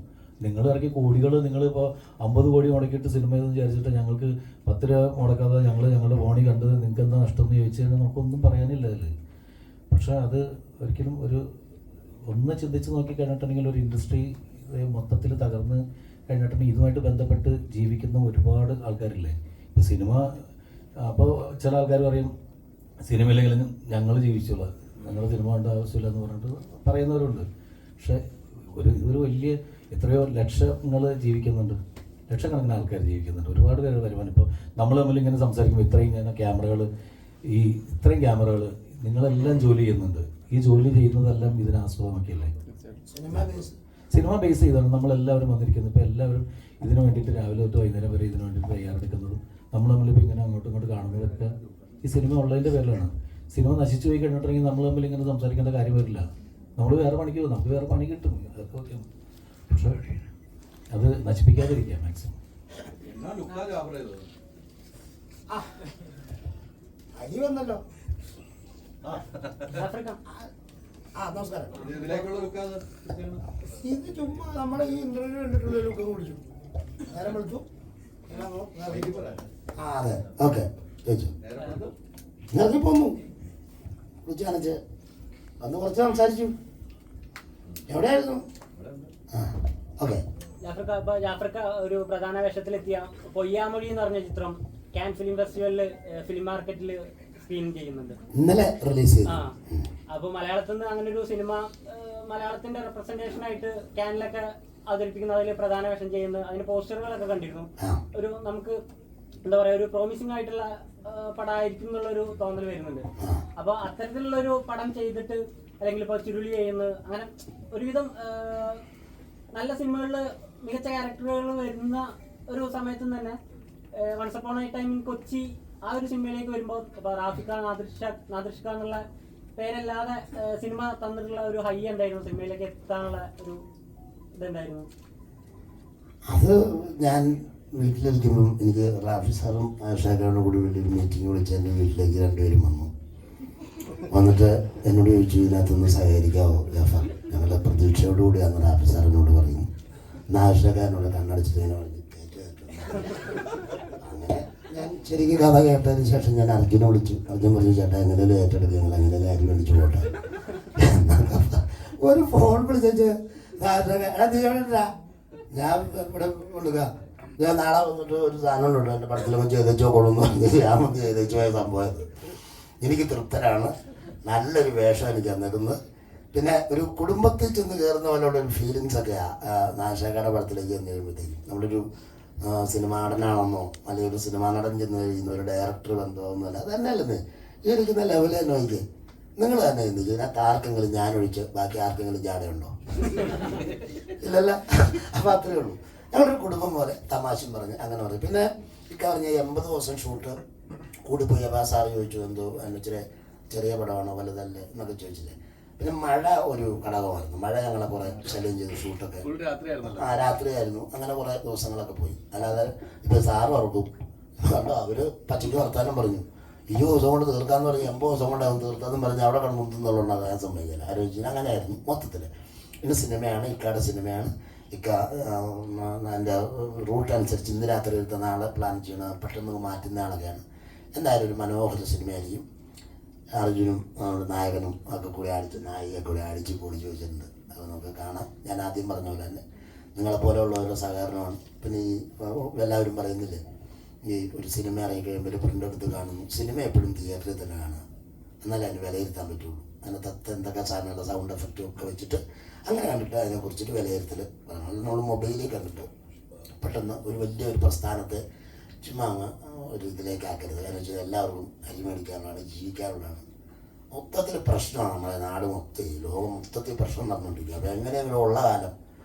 നിങ്ങൾ ഇറക്കി കോടികൾ, നിങ്ങളിപ്പോൾ 50 കോടി മുടക്കിയിട്ട് സിനിമ ചെയ്തെന്ന് വിചാരിച്ചിട്ട് ഞങ്ങൾക്ക് 10 രൂപ മുടക്കാതെ ഞങ്ങളുടെ ഫോണിൽ കണ്ടത് നിങ്ങൾക്ക് എന്താ നഷ്ടം എന്ന് ചോദിച്ചു കഴിഞ്ഞാൽ നമുക്കൊന്നും പറയാനില്ല അതിൽ. പക്ഷേ അത് ഒരിക്കലും ഒന്ന് ചിന്തിച്ച് നോക്കി കഴിഞ്ഞിട്ടുണ്ടെങ്കിൽ ഒരു ഇൻഡസ്ട്രി മൊത്തത്തിൽ തകർന്ന് കഴിഞ്ഞിട്ടുണ്ടെങ്കിൽ ഇതുമായിട്ട് ബന്ധപ്പെട്ട് ജീവിക്കുന്ന ഒരുപാട് ആൾക്കാരില്ലേ. ഇപ്പോൾ സിനിമ അപ്പോൾ ചില ആൾക്കാർ പറയും സിനിമയിലെങ്കിലും ഞങ്ങൾ ജീവിച്ചോളാം, ഞങ്ങൾ സിനിമ കണ്ട ആവശ്യമില്ല എന്ന് പറഞ്ഞിട്ട് പറയുന്നവരുണ്ട്. പക്ഷേ ഇതൊരു വലിയ എത്രയോ ലക്ഷങ്ങൾ ജീവിക്കുന്നുണ്ട്, ലക്ഷക്കണക്കിന് ആൾക്കാർ ജീവിക്കുന്നുണ്ട്, ഒരുപാട് പേര് വരുമാനം. ഇപ്പോൾ നമ്മൾ തമ്മിൽ ഇങ്ങനെ സംസാരിക്കുമ്പോൾ ഇത്രയും ക്യാമറകൾ നിങ്ങളെല്ലാം ജോലി ചെയ്യുന്നുണ്ട്. ഈ ജോലി ചെയ്യുന്നതെല്ലാം ഇതിനെ ആസ്പദമാക്കിയല്ലേ, സിനിമ ബേസ് ചെയ്താണ് നമ്മളെല്ലാവരും വന്നിരിക്കുന്നത്. ഇപ്പോൾ എല്ലാവരും ഇതിനു വേണ്ടിയിട്ട് രാവിലെ തൊട്ട് വൈകുന്നേരം വരെ ഇതിനു വേണ്ടിയിട്ട് തയ്യാറെടുക്കുന്നതും നമ്മൾ തമ്മിലിപ്പോൾ ഇങ്ങനെ അങ്ങോട്ടും ഇങ്ങോട്ട് കാണുന്നതൊക്കെ ഈ സിനിമ ഉള്ളതിൻ്റെ പേരിലാണ്. സിനിമ നശിച്ചു പോയി കഴിഞ്ഞിട്ടുണ്ടെങ്കിൽ നമ്മൾ തമ്മിൽ ഇങ്ങനെ സംസാരിക്കേണ്ട കാര്യം വരില്ല. നമ്മൾ വേറെ പണിക്ക് പോകും, നമുക്ക് വേറെ പണി കിട്ടും, അതൊക്കെ ഓക്കെ. പക്ഷേ അത് നശിപ്പിക്കാതിരിക്കുക മാക്സിമം. അരി വന്നല്ലോ. നമസ്കാരം. ഇത് ചുമ്മാ നമ്മുടെ ഈ ഇന്റർവ്യൂ കണ്ടിട്ടുള്ള ലുക്ക് കുടിച്ചു നേരം വിളിച്ചു. അതെ ഓക്കെ ചോദിച്ചു ഇറങ്ങി പോന്നു വിളിച്ചു കാണിച്ച് വന്ന് കുറച്ച് സംസാരിച്ചു. എവിടെയായിരുന്നു? ഓക്കെ. ജാഫ്രിക്ക ഒരു പ്രധാന വേഷത്തിലെത്തിയ പൊയ്യാമൊഴി എന്ന് പറഞ്ഞ ചിത്രം ക്യാൻ ഫിലിം ഫെസ്റ്റിവലില് ഫിലിം മാർക്കറ്റിൽ സ്ക്രീൻ ചെയ്യുന്നുണ്ട്. ഇന്നലെ റിലീസ് ചെയ്തു. അപ്പോൾ മലയാളത്തിൽ നിന്ന് അങ്ങനെ ഒരു സിനിമ മലയാളത്തിന്റെ റെപ്രസെന്റേഷൻ ആയിട്ട് ക്യാനിലൊക്കെ അവതരിപ്പിക്കുന്ന അതിൽ പ്രധാന വേഷം ചെയ്യുന്നത് അതിന്റെ പോസ്റ്ററുകളൊക്കെ കണ്ടിരുന്നു. ഒരു നമുക്ക് എന്താ പറയാ ഒരു പ്രോമിസിംഗ് ആയിട്ടുള്ള പടമായിരിക്കും എന്നുള്ളൊരു തോന്നൽ വരുന്നുണ്ട്. അപ്പോൾ അത്തരത്തിലുള്ള ഒരു പടം ചെയ്തിട്ട് അല്ലെങ്കിൽ ഇപ്പോൾ ചുരുളി ചെയ്യുന്നത് അങ്ങനെ ഒരുവിധം നല്ല സിനിമകളിൽ മികച്ച ക്യാരക്ടറുകൾ വരുന്ന ഒരു സമയത്തും തന്നെ once upon a time in Kochi ആ ഒരു സിനിമയിലേക്ക് വരുമ്പോൾ ഇപ്പോൾ റാഫിക നാദിർഷ എന്നുള്ള പേരല്ലാതെ സിനിമ തന്നിട്ടുള്ള ഒരു ഹൈ എന്തായിരുന്നു, സിനിമയിലേക്ക് എത്താനുള്ള ഒരു ഇതെന്തായിരുന്നു? അത് ഞാൻ വീട്ടിലിരിക്കുമ്പം എനിക്ക് റാഫി സാറും ആഷാക്കാരുടെ കൂടി വലിയൊരു മീറ്റിംഗ് വിളിച്ച് എൻ്റെ വീട്ടിലേക്ക് രണ്ടുപേരും വന്നു. വന്നിട്ട് എന്നോട് ചോദിച്ചു, ഇതിനകത്തൊന്ന് സഹകരിക്കാവോ ജാഫർ? ഞങ്ങളുടെ പ്രതീക്ഷയോടുകൂടി അന്ന് റാഫി സാറിനോട് പറഞ്ഞു. എന്നാൽ ആഷാക്കാരനോട് കണ്ണടച്ചിട്ട് ഇങ്ങനെ പറഞ്ഞു അങ്ങനെ ഞാൻ ശരിക്കും കഥ കേട്ടതിന് ശേഷം ഞാൻ അർജുനെ വിളിച്ചു. അർജുൻ പറഞ്ഞു, ചേട്ടാ എങ്ങനെയും ഏറ്റെടുക്കുക, ഞങ്ങൾ എങ്ങനെയും അരി മേടിച്ചു പോട്ടെ. ഒരു ഫോൺ വിളിച്ചു, ഞാൻ ഇവിടെ കൊടുക്കുക, ഞാൻ നാളെ വന്നിട്ട് ഒരു സാധനം ഉണ്ട് എൻ്റെ പടത്തിലൊന്നും ചെയ്തേച്ചോ കൊള്ളുന്നു ഞാൻ വന്ന് ചെയ്തേച്ചു പോയ സംഭവമായത്. എനിക്ക് തൃപ്തരാണ്. നല്ലൊരു വേഷം എനിക്ക് തന്നിരുന്നത്. പിന്നെ ഒരു കുടുംബത്തിൽ ചെന്ന് കയറുന്ന പോലെയുള്ള ഒരു ഫീലിങ്സ് ഒക്കെയാണ് നാശാക്കയുടെ പടത്തിലേക്ക് ചെന്ന് കഴിയുമ്പോഴത്തേക്കും. നമ്മളൊരു സിനിമാ നടനാണെന്നോ അല്ലെങ്കിൽ ഒരു സിനിമാ നടൻ ചെന്ന് കഴിയുന്ന ഒരു ഡയറക്ടർ ബന്ധമൊന്നുമല്ല. അത് തന്നെയല്ലെന്ന് ഈ ഇരിക്കുന്ന ലെവൽ തന്നെ നോക്കി നിങ്ങൾ തന്നെ ചിന്തിക്കും, ഇതിനകത്ത് ആർക്കെങ്കിലും ഞാനൊഴിച്ച് ബാക്കി ആർക്കെങ്കിലും ജാടയുണ്ടോ? ഇല്ലല്ല. അപ്പം അത്രയേ ഉള്ളൂ. ഞങ്ങളൊരു കുടുംബം പോലെ തമാശയും പറഞ്ഞ് അങ്ങനെ പറയും. പിന്നെ ഇക്ക പറഞ്ഞ 80 ദിവസം ഷൂട്ട് കൂടിപ്പോയി. അപ്പോൾ സാറ് ചോദിച്ചു, എന്തോ ഇച്ചിരി ചെറിയ പടമാണോ വലുതല്ലേ എന്നൊക്കെ ചോദിച്ചില്ലേ. പിന്നെ മഴ ഒരു ഘടകമായിരുന്നു. മഴ ഞങ്ങളെ കുറേ ശല്യം ചെയ്തു. ഷൂട്ടൊക്കെ രാത്രിയായിരുന്നു. അങ്ങനെ കുറേ ദിവസങ്ങളൊക്കെ പോയി. അല്ലാതെ ഇപ്പോൾ സാറ് ഓർക്കും കണ്ടോ അവർ പച്ചയ്ക്ക് വർത്താനം പറഞ്ഞു, 20 ദിവസം കൊണ്ട് തീർക്കാമെന്ന് പറഞ്ഞ് 80 ദിവസം കൊണ്ടാകും തീർക്കാമെന്ന് പറഞ്ഞ് അവിടെ കിടന്ന് മുന്തുന്നുള്ളതുകൊണ്ട് അത് സമ്മതിക്കില്ല. ആലോചിച്ചില്ല. അങ്ങനെയായിരുന്നു മൊത്തത്തിൽ. പിന്നെ സിനിമയാണ്, ഇക്കയുടെ സിനിമയാണ്. ഇക്ക എൻ്റെ റൂട്ട് അനുസരിച്ച് ഇന്ന് രാത്രി എടുത്ത നാളെ പ്ലാൻ ചെയ്യണം, പെട്ടെന്ന് മാറ്റുന്ന ആളൊക്കെയാണ്. എന്തായാലും ഒരു മനോഹര സിനിമയായിരിക്കും. അർജുനും നായകനും ഒക്കെ കൂടി നായികയെ കൂടി അടിച്ച് പൊളിച്ച് വെച്ചിട്ടുണ്ട്. അപ്പോൾ നമുക്ക് കാണാം. ഞാൻ ആദ്യം പറഞ്ഞ പോലെ തന്നെ നിങ്ങളെപ്പോലെയുള്ള ഓരോ സഹകരണമാണ്. പിന്നെ ഈ എല്ലാവരും പറയുന്നില്ലേ, ഈ ഒരു സിനിമ ഇറങ്ങി കഴിയുമ്പോൾ പ്രിൻ്റ് എടുത്ത് കാണുന്നു. സിനിമ എപ്പോഴും തിയേറ്ററിൽ തന്നെ കാണുക, എന്നാലേ അതിന് വിലയിരുത്താൻ പറ്റുള്ളൂ. അതിനകത്ത് എന്തൊക്കെ സാധനങ്ങളുടെ സൗണ്ട് എഫക്റ്റും ഒക്കെ വെച്ചിട്ട് അങ്ങനെ കണ്ടിട്ട് അതിനെക്കുറിച്ചിട്ട് വിലയിരുത്തൽ പറയണം. നമ്മൾ മൊബൈലിൽ കണ്ടിട്ട് പെട്ടെന്ന് ഒരു വലിയൊരു പ്രസ്ഥാനത്തെ ചുമ്മാ ഒരു ഇതിലേക്ക് ആക്കരുത്. കാരണം വെച്ചാൽ എല്ലാവർക്കും അരി മേടിക്കാനുള്ളതാണ്, ജീവിക്കാനുള്ളതാണ്. മൊത്തത്തിൽ പ്രശ്നമാണ് നമ്മുടെ നാട് മൊത്തം, ലോകം മൊത്തത്തിൽ പ്രശ്നം നടന്നുകൊണ്ടിരിക്കുക. അപ്പോൾ എങ്ങനെയെങ്കിലും ഉള്ള കാലം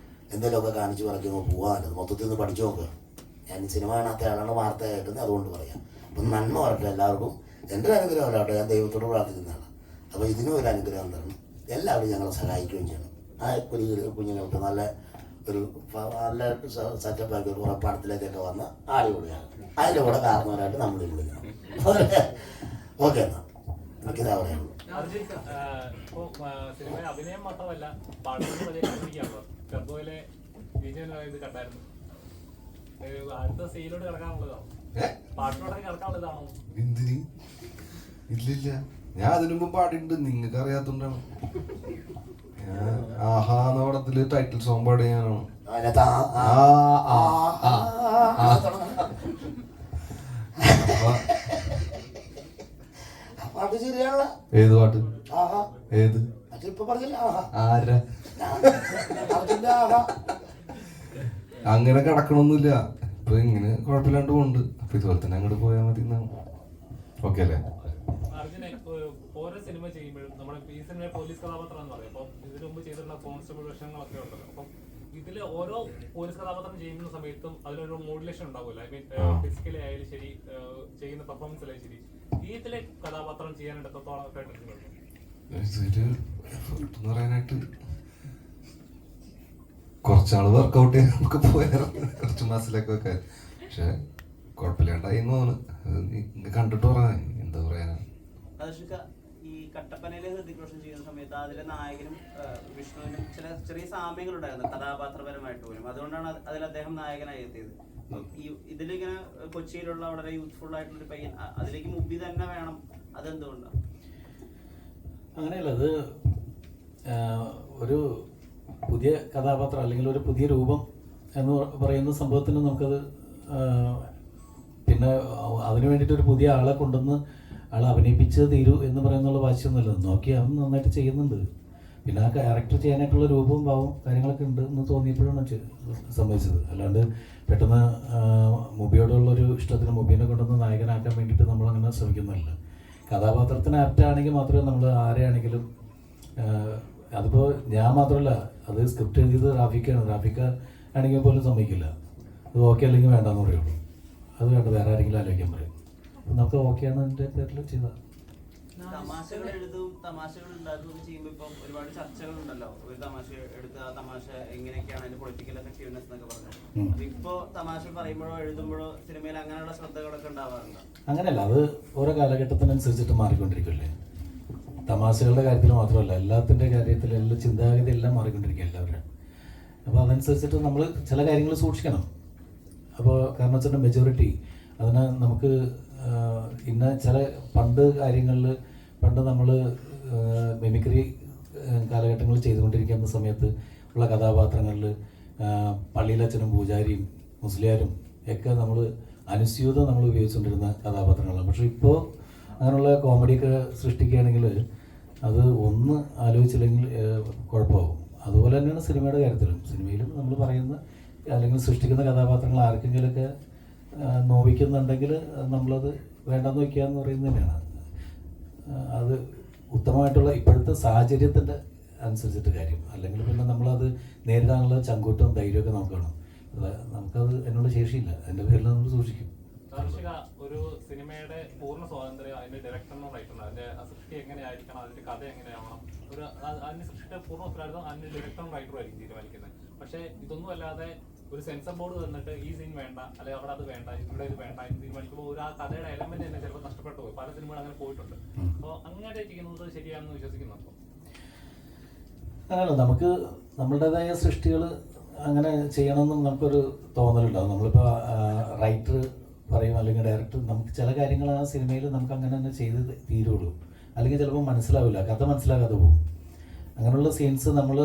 എന്തെങ്കിലുമൊക്കെ കാണിച്ച് പറയുമ്പോൾ പോകാനത് മൊത്തത്തിൽ നിന്ന് പഠിച്ചു നോക്കുക. ഞാൻ സിനിമ കാണാത്ത ആളാണ്, വാർത്ത കേൾക്കുന്നത്, അതുകൊണ്ട് പറയാം. അപ്പം നന്മ വരട്ടെ എല്ലാവർക്കും. എൻ്റെ ഒരു അനുഗ്രഹം അല്ലാട്ടോ, ഞാൻ ദൈവത്തോട് പ്രാർത്ഥിക്കുന്നതാണ്. അപ്പോൾ ഇതിനും ഒരു അനുഗ്രഹം തരണം. എല്ലാവരും ഞങ്ങളെ സഹായിക്കുകയും ചെയ്യണം. ആ കുഞ്ഞുങ്ങൾക്ക് നല്ല ഒരു നല്ല സെറ്റപ്പാക്കി ഒരു ഉറപ്പാടത്തിലേക്കൊക്കെ വന്ന് അടിപൊളിയാണ്. അതിൻ്റെ കൂടെ കാരണവരായിട്ട് നമ്മൾ വിളിക്കണം. ഓക്കെ, എന്നാൽ എനിക്കിതാ പറയുള്ളൂ. അഭിനയം മാത്രമല്ല അടുത്ത സീലോട്ട് കിടക്കാനുള്ളതാണോ, പാട്ടിലോട്ടൊക്കെ കിടക്കാനുള്ളതാണോ? എന്തിന്? ഇല്ലില്ല, ഞാൻ അതിനു മുമ്പ് പാടിയിട്ടുണ്ട്. നിങ്ങൾക്ക് അറിയാത്തോണ്ടാണ്. ആഹാ എന്ന പടത്തില് ടൈറ്റിൽ സോങ് പാടിയ ഞാനാണ്. ഏത് പാട്ട്? ഏത്? ആരാ? അങ്ങനെ കിടക്കണമൊന്നുമില്ല. ഇപ്പൊ ഇങ്ങനെ കുഴപ്പമില്ലാണ്ട് പോകുന്നുണ്ട്. അപ്പൊ ഇതുപോലെ തന്നെ അങ്ങോട്ട് പോയാൽ മതി എന്നാണ്. ഓക്കെ അല്ലേ? അർജുനെ ഓരോ സിനിമ ചെയ്യുമ്പോഴും നമ്മുടെ ഈ സിനിമ പോലീസ് കഥാപാത്രം എന്ന് പറയും. അപ്പം ഇതിനു മുമ്പ് ചെയ്തിട്ടുള്ള കോൺസ്റ്റബിൾ വേഷങ്ങളൊക്കെ ഉണ്ടല്ലോ. അപ്പം ഇതില് ഓരോ പോലീസ് കഥാപാത്രം ചെയ്യുന്ന സമയത്തും അതിലൊരു മോഡുലേഷൻ ഉണ്ടാവുമല്ലോ. ഐ മീൻ ഫിസിക്കലി ആയാലും ശരി, ചെയ്യുന്ന പെർഫോമൻസിലായാലും ശരി. ഇതിലെ കഥാപാത്രം ചെയ്യാനായിട്ട് എത്രത്തോളം പറയാനായിട്ട് കുറച്ചാള് വർക്കൗട്ട് ചെയ്യാൻ നമുക്ക് പോയായിരുന്നു, കുറച്ച് മാസത്തിലൊക്കെ വെക്കാൻ. പക്ഷെ കുഴപ്പമില്ലാണ്ടായി തോന്നുന്നു. കണ്ടിട്ട് പറയാൻ എന്താ പറയാനാ. ഈ കട്ടപ്പനയിലെ ഹൃതിക് റോഷൻ ചെയ്യുന്ന സമയത്ത് അതിലെ നായകനും വിഷ്ണുവിനും ചില ചെറിയ സാമ്യങ്ങളുണ്ടായിരുന്നു കഥാപാത്രപരമായിട്ട് പോലും. അതുകൊണ്ടാണ് അതിൽ അദ്ദേഹം നായകനായി എത്തിയത്. ഈ ഇതിലിങ്ങനെ കൊച്ചിയിലുള്ള വളരെ യൂത്ത്ഫുൾ ആയിട്ടുള്ള ഒരു പയ്യൻ അതിലേക്ക് മുബി തന്നെ വേണം, അതെന്തുകൊണ്ടാണ്? അങ്ങനെയല്ല, അത് ഒരു പുതിയ കഥാപാത്രം അല്ലെങ്കിൽ ഒരു പുതിയ രൂപം എന്ന് പറയുന്ന സംഭവത്തിന് നമുക്കത് പിന്നെ അതിന് വേണ്ടിയിട്ട് ഒരു പുതിയ ആളെ കൊണ്ടുവന്ന് ആളെ അഭിനയിപ്പിച്ച് തീരൂ എന്ന് പറയുന്നുള്ള വാശിയൊന്നുമില്ല. നോക്കി അവൻ നന്നായിട്ട് ചെയ്യുന്നുണ്ട്. പിന്നെ ആ ക്യാരക്ടർ ചെയ്യാനായിട്ടുള്ള രൂപവും ഭാവവും കാര്യങ്ങളൊക്കെ ഉണ്ട് എന്ന് തോന്നിയപ്പോഴാണ് സംഭവിച്ചത്. അല്ലാണ്ട് പെട്ടെന്ന് മുബിയോടുള്ളൊരു ഇഷ്ടത്തിന് മുബീനെ കൊണ്ടുവന്ന് നായകനാക്കാൻ വേണ്ടിയിട്ട് നമ്മളങ്ങനെ ശ്രമിക്കുന്നില്ല. കഥാപാത്രത്തിന് ആപ്റ്റാണെങ്കിൽ മാത്രമേ നമ്മൾ ആരെയാണെങ്കിലും, അതിപ്പോൾ ഞാൻ മാത്രമല്ല, അത് സ്ക്രിപ്റ്റ് എഴുതിയത് റാഫിക്കാണ്. റാഫിക്ക ആണെങ്കിൽ പോലും സമ്മതിക്കില്ല. അത് ഓക്കെ അല്ലെങ്കിൽ വേണ്ടെന്ന് പറയുള്ളൂ. അത് വേണ്ട, വേറെ ആരെങ്കിലും ആലോചിക്കാൻ പറയും. നമുക്ക് ഓക്കെയാണ് എൻ്റെ പേരിൽ ചെയ്തത്. തമാശകൾ എഴുതും, തമാശകൾ ഉണ്ടാക്കുകയൊക്കെ ചെയ്യുമ്പോൾ ഇപ്പം ഒരുപാട് ചർച്ചകളുണ്ടല്ലോ. ഒരു തമാശ എടുത്ത് ആ തമാശ എങ്ങനെയൊക്കെയാണ് അതിന്റെ പൊളിറ്റിക്കൽ എഫക്റ്റീവ്നെസ് എന്നൊക്കെ പറഞ്ഞു. അപ്പൊ ഇപ്പോ തമാശ പറയുമ്പോഴോ എഴുതുമ്പോഴോ സിനിമയിൽ അങ്ങനെയുള്ള ശ്രദ്ധകളൊക്കെ ഉണ്ടാവാറുണ്ടോ? അങ്ങനെയല്ല, അത് ഓരോ കാലഘട്ടത്തിനനുസരിച്ചിട്ട് മാറിക്കൊണ്ടിരിക്കില്ലേ. തമാശകളുടെ കാര്യത്തിൽ മാത്രമല്ല, എല്ലാത്തിൻ്റെ കാര്യത്തിൽ എല്ലാ ചിന്താഗതി എല്ലാം മാറിക്കൊണ്ടിരിക്കുക എല്ലാവരും. അപ്പോൾ അതനുസരിച്ചിട്ട് നമ്മൾ ചില കാര്യങ്ങൾ സൂക്ഷിക്കണം. അപ്പോൾ കാരണം വെച്ചാൽ മെജോറിറ്റി അതിന് നമുക്ക് ഇന്ന ചില പണ്ട് നമ്മൾ മിമിക്രി കാലഘട്ടങ്ങളിൽ ചെയ്തുകൊണ്ടിരിക്കുന്ന സമയത്ത് ഉള്ള കഥാപാത്രങ്ങളിൽ പള്ളിയിലച്ഛനും പൂജാരിയും മുസ്ലിയാരും ഒക്കെ നമ്മൾ അനുസ്യൂതം നമ്മൾ ഉപയോഗിച്ചുകൊണ്ടിരുന്ന കഥാപാത്രങ്ങളാണ്. പക്ഷേ ഇപ്പോൾ അങ്ങനെയുള്ള കോമഡിയൊക്കെ സൃഷ്ടിക്കുകയാണെങ്കിൽ അത് ഒന്ന് ആലോചിച്ചില്ലെങ്കിൽ കുഴപ്പമാകും. അതുപോലെ തന്നെയാണ് സിനിമയുടെ കാര്യത്തിലും. സിനിമയിലും നമ്മൾ പറയുന്ന അല്ലെങ്കിൽ സൃഷ്ടിക്കുന്ന കഥാപാത്രങ്ങൾ ആർക്കെങ്കിലുമൊക്കെ നോവിക്കുന്നുണ്ടെങ്കിൽ നമ്മളത് വേണ്ടെന്ന് വയ്ക്കുക എന്ന് പറയുന്നത് തന്നെയാണ്. അത് ഉത്തമമായിട്ടുള്ള ഇപ്പോഴത്തെ സാഹചര്യത്തിൻ്റെ അനുസരിച്ചിട്ട് കാര്യം. അല്ലെങ്കിൽ പിന്നെ നമ്മളത് നേരിടാനുള്ള ചങ്കൂറ്റവും ധൈര്യമൊക്കെ നമുക്ക് വേണം. നമുക്കത് അതിനുള്ള ശേഷിയില്ല. അതിൻ്റെ പേരിൽ നമ്മൾ സൂക്ഷിക്കും. ഒരു സിനിമയുടെ പൂർണ്ണ സ്വാതന്ത്ര്യം അതിന്റെ ഡയറക്ടറിനോ റൈറ്ററിനോ, അതിന്റെ സൃഷ്ടി എങ്ങനെയായിരിക്കണം, അതിന്റെ കഥ എങ്ങനെയാവണം, അതിന്റെ സൃഷ്ടിയുടെ പൂർണ്ണ ഉത്തരവാദിത്വം അതിന്റെ ഡയറക്ടറും റൈറ്ററും ആയിരിക്കും തീരുമാനിക്കുന്നത്. പക്ഷേ ഇതൊന്നും അല്ലാതെ ഒരു സെൻസർ ബോർഡ് തന്നിട്ട് ഈ സീൻ വേണ്ട, അല്ലെങ്കിൽ അവിടെ അത് വേണ്ട, ഇവിടെ ഇത് വേണ്ട എന്ന് തീരുമാനിക്കുമ്പോൾ ഒരു ആ കഥയുടെ എലമെന്റ് തന്നെ ചിലപ്പോൾ നഷ്ടപ്പെട്ടു പോയി. പല സിനിമകൾ അങ്ങനെ പോയിട്ടുണ്ട്. അപ്പോൾ അങ്ങനെ ചെയ്യുന്നത് ശരിയാണെന്ന് വിശ്വസിക്കുന്നു. അങ്ങനെയല്ല, നമുക്ക് നമ്മളുടേതായ സൃഷ്ടികൾ അങ്ങനെ ചെയ്യണമെന്നും നമുക്കൊരു തോന്നലുണ്ടാവും. നമ്മളിപ്പോൾ റൈറ്റർ പറയും അല്ലെങ്കിൽ ഡയറക്ടർ, നമുക്ക് ചില കാര്യങ്ങൾ ആ സിനിമയിൽ നമുക്ക് അങ്ങനെ തന്നെ ചെയ്ത് തീരുള്ളൂ. അല്ലെങ്കിൽ ചിലപ്പോൾ മനസ്സിലാവില്ല, കഥ മനസ്സിലാകാതെ പോകും. അങ്ങനെയുള്ള സീൻസ് നമ്മൾ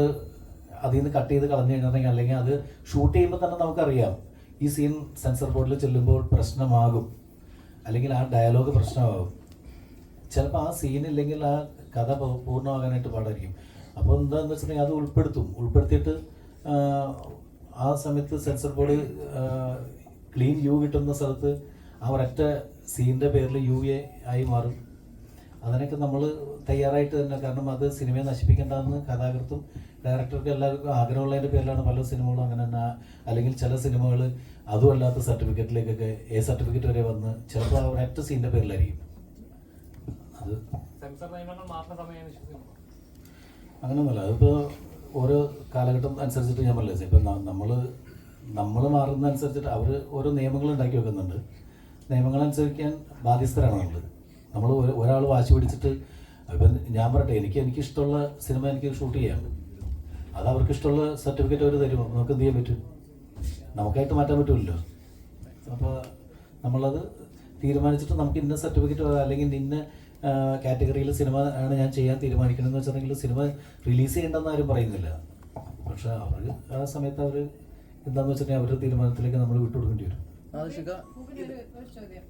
അതിൽ നിന്ന് കട്ട് ചെയ്ത് കളഞ്ഞു കഴിഞ്ഞിട്ടുണ്ടെങ്കിൽ, അല്ലെങ്കിൽ അത് ഷൂട്ട് ചെയ്യുമ്പോൾ തന്നെ നമുക്കറിയാം ഈ സീൻ സെൻസർ ബോർഡിൽ ചെല്ലുമ്പോൾ പ്രശ്നമാകും, അല്ലെങ്കിൽ ആ ഡയലോഗ് പ്രശ്നമാകും. ചിലപ്പോൾ ആ സീനില്ലെങ്കിൽ ആ കഥ പൂർണ്ണമാകാനായിട്ട് പാടായിരിക്കും. അപ്പോൾ എന്താണെന്ന് വെച്ചിട്ടുണ്ടെങ്കിൽ അത് ഉൾപ്പെടുത്തിയിട്ട് ആ സമയത്ത് സെൻസർ ബോർഡ് ക്ലീൻ യു കിട്ടുന്ന സ്ഥലത്ത് ആ ഒരൊറ്റ സീനിൻ്റെ പേരിൽ UA ആയി മാറും. അതിനൊക്കെ നമ്മൾ തയ്യാറായിട്ട് തന്നെ, കാരണം അത് സിനിമയെ നശിപ്പിക്കേണ്ടതെന്ന് കഥാകൃത്തും ഡയറക്ടർക്ക് എല്ലാവർക്കും ആഗ്രഹമുള്ളതിൻ്റെ പേരിലാണ് പല സിനിമകളും അങ്ങനെ തന്നെ. അല്ലെങ്കിൽ ചില സിനിമകൾ അതുമല്ലാത്ത സർട്ടിഫിക്കറ്റിലേക്കൊക്കെ സർട്ടിഫിക്കറ്റ് വരെ വന്ന് ചിലപ്പോൾ ആ ഒരൊറ്റ സീനിൻ്റെ പേരിലായിരിക്കും. അത് അങ്ങനെയൊന്നുമല്ല. അതിപ്പോൾ ഓരോ കാലഘട്ടം അനുസരിച്ചിട്ട് ഞാൻ പറഞ്ഞില്ലേ, ഇപ്പം നമ്മൾ മാറുന്ന അനുസരിച്ചിട്ട് അവർ ഓരോ നിയമങ്ങൾ ഉണ്ടാക്കി വെക്കുന്നുണ്ട്. നിയമങ്ങളനുസരിക്കാൻ ബാധ്യസ്ഥരാണ് നമ്മൾ ഒരാൾ വാശി പിടിച്ചിട്ട്, ഇപ്പം ഞാൻ പറയട്ടെ, എനിക്കിഷ്ടമുള്ള സിനിമ എനിക്ക് ഷൂട്ട് ചെയ്യാം, അത് അവർക്ക് ഇഷ്ടമുള്ള സർട്ടിഫിക്കറ്റ് അവർ തരുമോ, നമുക്ക് എന്ത് ചെയ്യാൻ പറ്റും? നമുക്കായിട്ട് മാറ്റാൻ പറ്റുമല്ലോ. അപ്പോൾ നമ്മളത് തീരുമാനിച്ചിട്ട് നമുക്ക് ഇന്ന സർട്ടിഫിക്കറ്റ് അല്ലെങ്കിൽ ഇന്ന കാറ്റഗറിയിൽ സിനിമ ആണ് ഞാൻ ചെയ്യാൻ തീരുമാനിക്കണമെന്ന് വെച്ചിട്ടുണ്ടെങ്കിൽ സിനിമ റിലീസ് ചെയ്യേണ്ടെന്ന് ആരും പറയുന്നില്ല. പക്ഷെ അവർ ആ സമയത്ത് അവർ എന്താണെന്ന് വെച്ചിട്ടുണ്ടെങ്കിൽ അവരുടെ തീരുമാനത്തിലേക്ക് നമ്മൾ വിട്ടുകൊടുക്കേണ്ടി വരും. ഒരു ചോദ്യം,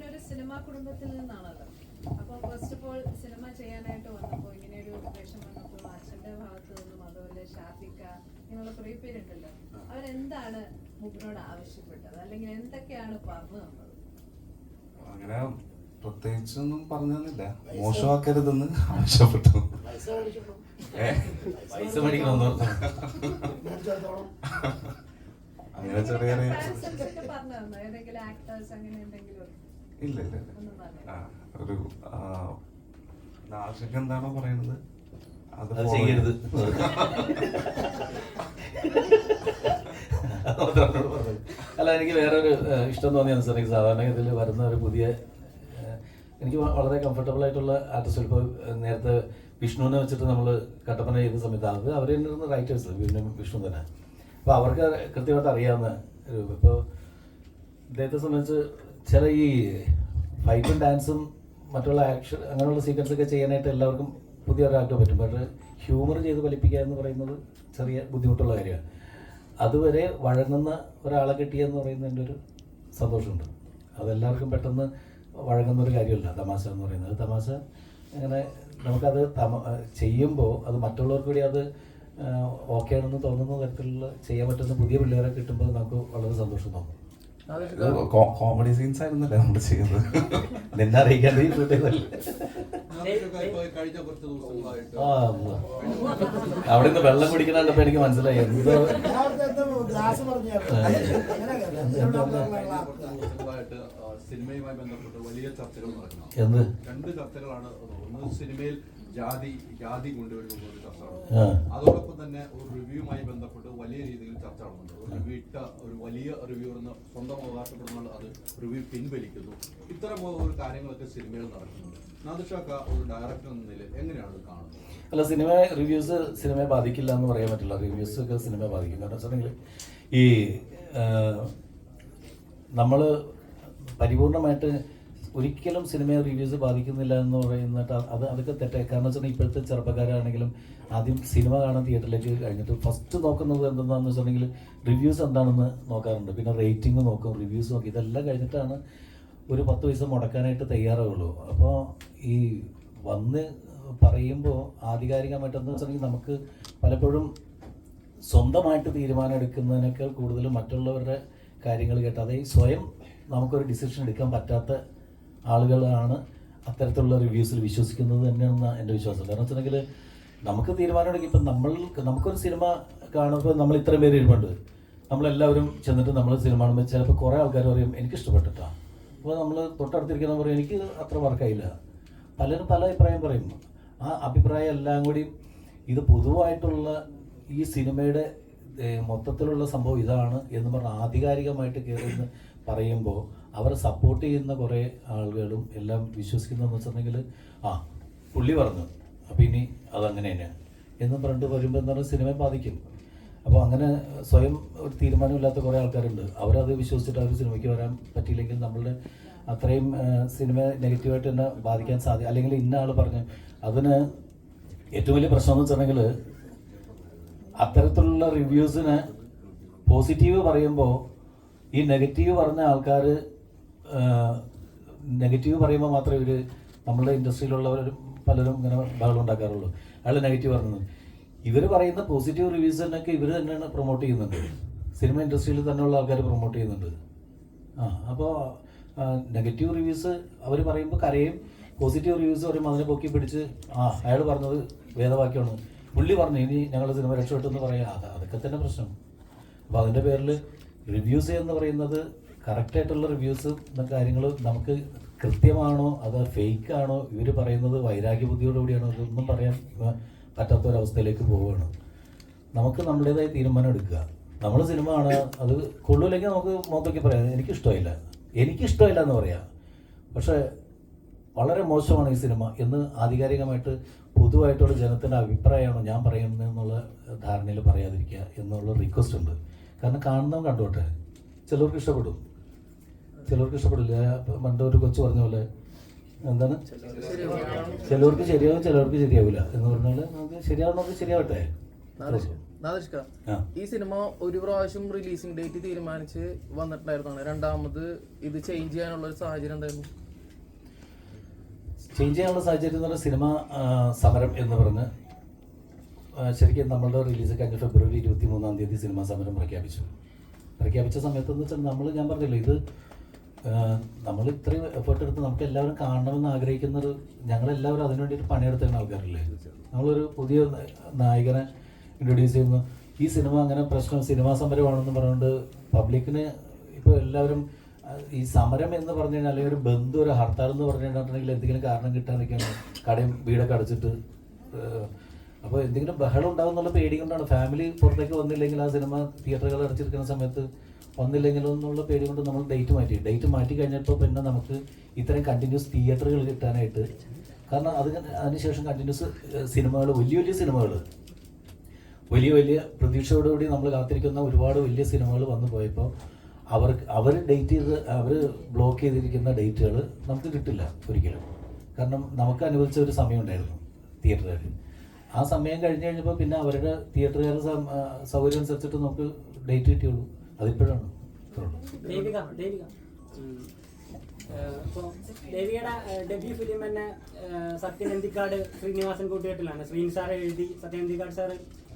ഒരു സിനിമാ കുടുംബത്തിൽ നിന്നാണല്ലോ. അപ്പോൾ ഫസ്റ്റ് ഓഫ് ഓൾ സിനിമ ചെയ്യാനായിട്ട് വന്നപ്പോൾ ഇങ്ങനെ ഒരു വേഷം വന്നപ്പോൾ അച്ഛൻ്റെ ഭാഗത്തു നിന്നും അതുപോലെ ഷാഫിക്ക ഇങ്ങനെയുള്ള കുറേ പേരുണ്ടല്ലോ, അവരെന്താണ് മുബിനോട് ആവശ്യപ്പെട്ടത്, അല്ലെങ്കിൽ എന്തൊക്കെയാണ് പറഞ്ഞു തന്നത്? അങ്ങനെ പ്രത്യേകിച്ചൊന്നും പറഞ്ഞില്ല, മോശമാക്കരുതെന്ന് ആവശ്യപ്പെട്ടു. അങ്ങനെ ചെറിയ ഇല്ല ഒരു ആശങ്ക എന്താണോ പറയുന്നത് അത് ചെയ്യരുത്. അല്ല, എനിക്ക് വേറൊരു ഇഷ്ടം തോന്നിയ അനുസരിച്ച് സാധാരണ ഇതിൽ വരുന്ന ഒരു പുതിയ, എനിക്ക് വളരെ കംഫർട്ടബിൾ ആയിട്ടുള്ള ആർട്ടിസ്റ്റ്. ഇപ്പോൾ നേരത്തെ വിഷ്ണുവിനെ വെച്ചിട്ട് നമ്മൾ കട്ടപ്പന ചെയ്ത സമയത്ത് അത് അവർ തന്നെ റൈറ്റേഴ്സ്, വിഷ്ണു തന്നെ. അപ്പോൾ അവർക്ക് കൃത്യമായിട്ട് അറിയാവുന്ന ഒരു, ഇപ്പോൾ ഇദ്ദേഹത്തെ സംബന്ധിച്ച് ചില ഈ ഫൈറ്റും ഡാൻസും മറ്റുള്ള ആക്ഷൻ അങ്ങനെയുള്ള സീക്വൻസ് ഒക്കെ ചെയ്യാനായിട്ട് എല്ലാവർക്കും പുതിയ ഒരാൾക്ക് പറ്റും. പക്ഷേ ഹ്യൂമർ ചെയ്ത് ഫലിപ്പിക്കുക എന്ന് പറയുന്നത് ചെറിയ ബുദ്ധിമുട്ടുള്ള കാര്യമാണ്. അതുവരെ വഴങ്ങുന്ന ഒരാളെ കിട്ടിയെന്ന് പറയുന്നതിൻ്റെ ഒരു സന്തോഷമുണ്ട്. അതെല്ലാവർക്കും പെട്ടെന്ന് വഴങ്ങുന്ന ഒരു കാര്യമല്ല തമാശ എന്ന് പറയുന്നത്. തമാശ അങ്ങനെ നമുക്കത് ചെയ്യുമ്പോൾ അത് മറ്റുള്ളവർക്ക് കൂടി അത് ഓക്കെ ആണെന്ന് തോന്നുന്ന തരത്തിലുള്ള ചെയ്യാൻ പറ്റുന്ന പുതിയ പിള്ളേരെ കിട്ടുമ്പോൾ നമുക്ക് വളരെ സന്തോഷം തോന്നും. കോമഡി സീൻസ് ആയിരുന്നല്ലേ നമ്മൾ ചെയ്യുന്നത്. നിന്നെ അറിയിക്കാണ്ട് ഈ കഴിഞ്ഞ കുറച്ച് ദിവസങ്ങളായിട്ട് അവിടെ നിന്ന് വെള്ളം കുടിക്കണപ്പോ എനിക്ക് മനസ്സിലായി എന്തോ സിനിമയുമായി ബന്ധപ്പെട്ട് വലിയ ചർച്ചകൾ നടക്കുന്നു. എന്ത് 2 ചർച്ചകളാണ്. ഒന്ന് സിനിമയിൽ ജാതി കൊണ്ടുവരുന്ന ഒരു ചർച്ചയാണ്. അതോടൊപ്പം തന്നെ ഒരു റിവ്യൂമായി ബന്ധപ്പെട്ട് വലിയ രീതിയിൽ ചർച്ച നടന്നുണ്ട്. ഒരു റിവ്യൂ ഇട്ട ഒരു വലിയ റിവ്യൂർ എന്ന് സ്വന്തം അവകാശപ്പെടുന്ന അത് റിവ്യൂ പിൻവലിക്കുന്നു. ഇത്തരം ഒരു കാര്യങ്ങളൊക്കെ സിനിമയിൽ നടക്കുന്നുണ്ട്. നാദിർഷാക്ക ഒരു ഡയറക്ടർ എന്ന നിലയിൽ എങ്ങനെയാണ് കാണുന്നത്? അല്ല, സിനിമ റിവ്യൂസ് സിനിമയെ ബാധിക്കില്ല എന്ന് പറയാൻ പറ്റില്ല. റിവ്യൂസ് ഒക്കെ സിനിമയെ ബാധിക്കും. കാരണം വെച്ചിട്ടുണ്ടെങ്കിൽ ഈ നമ്മൾ പരിപൂർണമായിട്ട് ഒരിക്കലും സിനിമയെ റിവ്യൂസ് ബാധിക്കുന്നില്ല എന്ന് പറയുന്നിട്ട് അതൊക്കെ തെറ്റായി. കാരണം വെച്ചാൽ ഇപ്പോഴത്തെ ചെറുപ്പക്കാരാണെങ്കിലും ആദ്യം സിനിമ കാണാൻ തിയേറ്ററിലേക്ക് കഴിഞ്ഞിട്ട് ഫസ്റ്റ് നോക്കുന്നത് എന്താണെന്ന് വെച്ചിട്ടുണ്ടെങ്കിൽ റിവ്യൂസ് എന്താണെന്ന് നോക്കാറുണ്ട്. പിന്നെ റേറ്റിംഗ് നോക്കും, റിവ്യൂസ് നോക്കും. ഇതെല്ലാം കഴിഞ്ഞിട്ടാണ് ഒരു 10 പൈസ മുടക്കാനായിട്ട് തയ്യാറാവുള്ളൂ. അപ്പോൾ ഈ വന്ന് പറയുമ്പോൾ ആധികാരികമായിട്ടെന്ന് വെച്ചിട്ടുണ്ടെങ്കിൽ നമുക്ക് പലപ്പോഴും സ്വന്തമായിട്ട് തീരുമാനം എടുക്കുന്നതിനേക്കാൾ കൂടുതൽ മറ്റുള്ളവരുടെ കാര്യങ്ങൾ കേട്ടാതെ സ്വയം നമുക്കൊരു ഡിസിഷൻ എടുക്കാൻ പറ്റാത്ത ആളുകളാണ് അത്തരത്തിലുള്ള റിവ്യൂസിൽ വിശ്വസിക്കുന്നത് തന്നെയാണ് എൻ്റെ വിശ്വാസം. കാരണം വെച്ചിട്ടുണ്ടെങ്കിൽ നമുക്ക് തീരുമാനം എടുക്കും. ഇപ്പം നമുക്കൊരു സിനിമ കാണുമ്പോൾ നമ്മൾ ഇത്രയും പേര് ഇരുപുണ്ട്, നമ്മളെല്ലാവരും ചെന്നിട്ട് നമ്മൾ സിനിമ കാണുമ്പോൾ ചിലപ്പോൾ കുറേ ആൾക്കാർ പറയും എനിക്കിഷ്ടപ്പെട്ടിട്ടാണ്. അപ്പോൾ നമ്മൾ തൊട്ടടുത്തിരിക്കുന്ന പറയും എനിക്ക് അത്ര വർക്കായില്ല. പലരും പല അഭിപ്രായം പറയും. ആ അഭിപ്രായം എല്ലാം കൂടി ഇത് പൊതുവായിട്ടുള്ള ഈ സിനിമയുടെ മൊത്തത്തിലുള്ള സംഭവം ഇതാണ് എന്ന് പറഞ്ഞ് ആധികാരികമായിട്ട് കയറിയെന്ന് പറയുമ്പോൾ അവരെ സപ്പോർട്ട് ചെയ്യുന്ന കുറേ ആളുകളും എല്ലാം വിശ്വസിക്കുന്നതെന്ന് വെച്ചിട്ടുണ്ടെങ്കിൽ പുള്ളി പറഞ്ഞു അപ്പോൾ ഇനി അതങ്ങനെ തന്നെയാണ് എന്ന് പറഞ്ഞിട്ട് വരുമ്പോൾ എന്ന് പറഞ്ഞാൽ സിനിമയെ ബാധിക്കും. അപ്പോൾ അങ്ങനെ സ്വയം ഒരു തീരുമാനമില്ലാത്ത കുറേ ആൾക്കാരുണ്ട്. അവരത് വിശ്വസിച്ചിട്ട് അവർ സിനിമയ്ക്ക് വരാൻ പറ്റിയില്ലെങ്കിൽ നമ്മളുടെ അത്രയും സിനിമ നെഗറ്റീവായിട്ട് തന്നെ ബാധിക്കാൻ സാധ്യത. അല്ലെങ്കിൽ ഇന്ന ആൾ പറഞ്ഞു അതിന് ഏറ്റവും വലിയ പ്രശ്നം എന്ന് വെച്ചിട്ടുണ്ടെങ്കിൽ അത്തരത്തിലുള്ള റിവ്യൂസിന് പോസിറ്റീവ് പറയുമ്പോൾ ഈ നെഗറ്റീവ് പറഞ്ഞ ആൾക്കാർ നെഗറ്റീവ് പറയുമ്പോൾ മാത്രമേ ഇവർ നമ്മളുടെ ഇൻഡസ്ട്രിയിലുള്ളവരും പലരും ഇങ്ങനെ ബഹളം ഉണ്ടാക്കാറുള്ളൂ. അയാൾ നെഗറ്റീവ് പറഞ്ഞത് ഇവർ പറയുന്ന പോസിറ്റീവ് റിവ്യൂസിനൊക്കെ ഇവർ തന്നെയാണ് പ്രൊമോട്ട് ചെയ്യുന്നുണ്ട്. സിനിമ ഇൻഡസ്ട്രിയിൽ തന്നെയുള്ള ആൾക്കാർ പ്രൊമോട്ട് ചെയ്യുന്നുണ്ട്. അപ്പോൾ നെഗറ്റീവ് റിവ്യൂസ് അവർ പറയുമ്പോൾ കരയും, പോസിറ്റീവ് റിവ്യൂസ് പറയുമ്പോൾ അതിനെ പൊക്കി പിടിച്ച് അയാൾ പറഞ്ഞത് വേദവാക്യമാണ്, പുള്ളി പറഞ്ഞു ഇനി ഞങ്ങളുടെ സിനിമ രക്ഷപ്പെട്ടെന്ന് പറയാം. അതൊക്കെ തന്നെ പ്രശ്നം. അപ്പോൾ അതിൻ്റെ പേരിൽ റിവ്യൂസ് എന്ന് പറയുന്നത് കറക്റ്റായിട്ടുള്ള റിവ്യൂസ് എന്ന കാര്യങ്ങൾ നമുക്ക് കൃത്യമാണോ അത് ഫേക്കാണോ ഇവർ പറയുന്നത് വൈരാഗ്യ ബുദ്ധിയോടുകൂടിയാണോ ഇതൊന്നും പറയാൻ പറ്റാത്തൊരവസ്ഥയിലേക്ക് പോവുകയാണ്. നമുക്ക് നമ്മുടേതായ തീരുമാനം എടുക്കുക. നമ്മൾ സിനിമ കാണുക, അത് കൊള്ളൂല്ലെങ്കിൽ നമുക്ക് മൊത്തത്തിൽ പറയാം എനിക്കിഷ്ടമില്ല എന്ന് പറയാം. പക്ഷേ വളരെ മോശമാണ് ഈ സിനിമ എന്ന് ആധികാരികമായിട്ട് പൊതുവായിട്ടുള്ള ജനത്തിൻ്റെ അഭിപ്രായമാണോ ഞാൻ പറയുന്നതെന്നുള്ള ധാരണയിൽ പറയാതിരിക്കുക എന്നുള്ള റിക്വസ്റ്റ് ഉണ്ട്. കാരണം കാണുന്നവൻ കണ്ടോട്ടെ, ചിലർക്ക് ഇഷ്ടപ്പെടും, ചിലർക്ക് ഇഷ്ടപ്പെടില്ല. പണ്ട് ഒരു കൊച്ചു പറഞ്ഞ പോലെ എന്താണ് ചിലർക്ക് ശരിയാവും ചിലർക്ക് ശരിയാവില്ല എന്ന് പറഞ്ഞാൽ നമുക്ക് ശരിയാവുന്നവർക്ക് ശരിയാവട്ടെ. ഈ സിനിമ ഒരു പ്രാവശ്യം റിലീസിംഗ് ഡേറ്റ് തീരുമാനിച്ച് വന്നിട്ടുണ്ടായിരുന്നാണ്. രണ്ടാമത് ഇത് ചേഞ്ച് ചെയ്യാനുള്ള ഒരു സാഹചര്യം എന്തായിരുന്നു? ചേഞ്ച് ചെയ്യാനുള്ള സാഹചര്യം എന്ന് പറഞ്ഞാൽ സിനിമ സമരം എന്ന് പറഞ്ഞ് ശരിക്കും നമ്മളുടെ റിലീസ് കഴിഞ്ഞ ഫെബ്രുവരി 23 സിനിമാ സമരം പ്രഖ്യാപിച്ച സമയത്തെന്ന് വെച്ചാൽ ഞാൻ പറഞ്ഞില്ല ഇത് നമ്മൾ ഇത്രയും എഫേർട്ട് എടുത്ത് നമുക്ക് എല്ലാവരും കാണണമെന്ന് ആഗ്രഹിക്കുന്നൊരു ഞങ്ങളെല്ലാവരും അതിനു വേണ്ടിയിട്ട് പണിയെടുത്തുന്ന ആൾക്കാരല്ലേ. നമ്മളൊരു പുതിയ നായകനെ ഇൻട്രൊഡ്യൂസ് ചെയ്യുന്നു. ഈ സിനിമ അങ്ങനെ പ്രശ്നം സിനിമാ സമരമാണെന്ന് പറഞ്ഞുകൊണ്ട് പബ്ലിക്കിന് ഇപ്പോൾ എല്ലാവരും ഈ സമരം എന്ന് പറഞ്ഞു കഴിഞ്ഞാൽ അല്ലെങ്കിൽ ഒരു ബന്ധു ഒരു ഹർത്താൽ എന്ന് പറഞ്ഞു കഴിഞ്ഞിട്ടുണ്ടെങ്കിൽ എന്തെങ്കിലും കാരണം കിട്ടാനൊക്കെയാണ് കടയും വീടൊക്കെ അടച്ചിട്ട്. അപ്പോൾ എന്തെങ്കിലും ബഹളം ഉണ്ടാകും എന്നുള്ള പേടി കൊണ്ടാണ് ഫാമിലി പുറത്തേക്ക് വന്നില്ലെങ്കിൽ ആ സിനിമ തിയേറ്ററുകൾ അടച്ചിരിക്കുന്ന സമയത്ത് വന്നില്ലെങ്കിലോ എന്നുള്ള പേടി കൊണ്ട് നമ്മൾ ഡേറ്റ് മാറ്റി കഴിഞ്ഞപ്പോൾ പിന്നെ നമുക്ക് ഇത്രയും കണ്ടിന്യൂസ് തിയേറ്ററുകൾ കിട്ടാനായിട്ട് കാരണം അതിനുശേഷം കണ്ടിന്യൂസ് സിനിമകൾ വലിയ സിനിമകൾ വലിയ പ്രതീക്ഷയോടുകൂടി നമ്മൾ കാത്തിരിക്കുന്ന ഒരുപാട് വലിയ സിനിമകൾ വന്നു പോയപ്പോൾ അവർ ഡേറ്റ് ചെയ്ത് അവർ ബ്ലോക്ക് ചെയ്തിരിക്കുന്ന ഡേറ്റുകൾ നമുക്ക് കിട്ടില്ല ഒരിക്കലും. കാരണം നമുക്ക് അനുവദിച്ച ഒരു സമയം ഉണ്ടായിരുന്നു തിയേറ്ററുകാർ. ആ ആ സമയം കഴിഞ്ഞ് കഴിഞ്ഞപ്പോൾ പിന്നെ അവരുടെ തിയേറ്ററുകാരുടെ സൗകര്യം അനുസരിച്ചിട്ട് നമുക്ക് ഡേറ്റ് കിട്ടിയുള്ളൂ. അതിപ്പോഴാണ്. ദേവിക ഇപ്പോൾ ദേവികയുടെ ഡെബ്യൂ ഫിലിം തന്നെ സത്യനന്ദിക്കാട് ശ്രീനിവാസൻ കൂട്ടുകെട്ടിലാണ്. ശ്രീൻ സാർ എഴുതി സത്യനന്ദിക്കാട് സാർ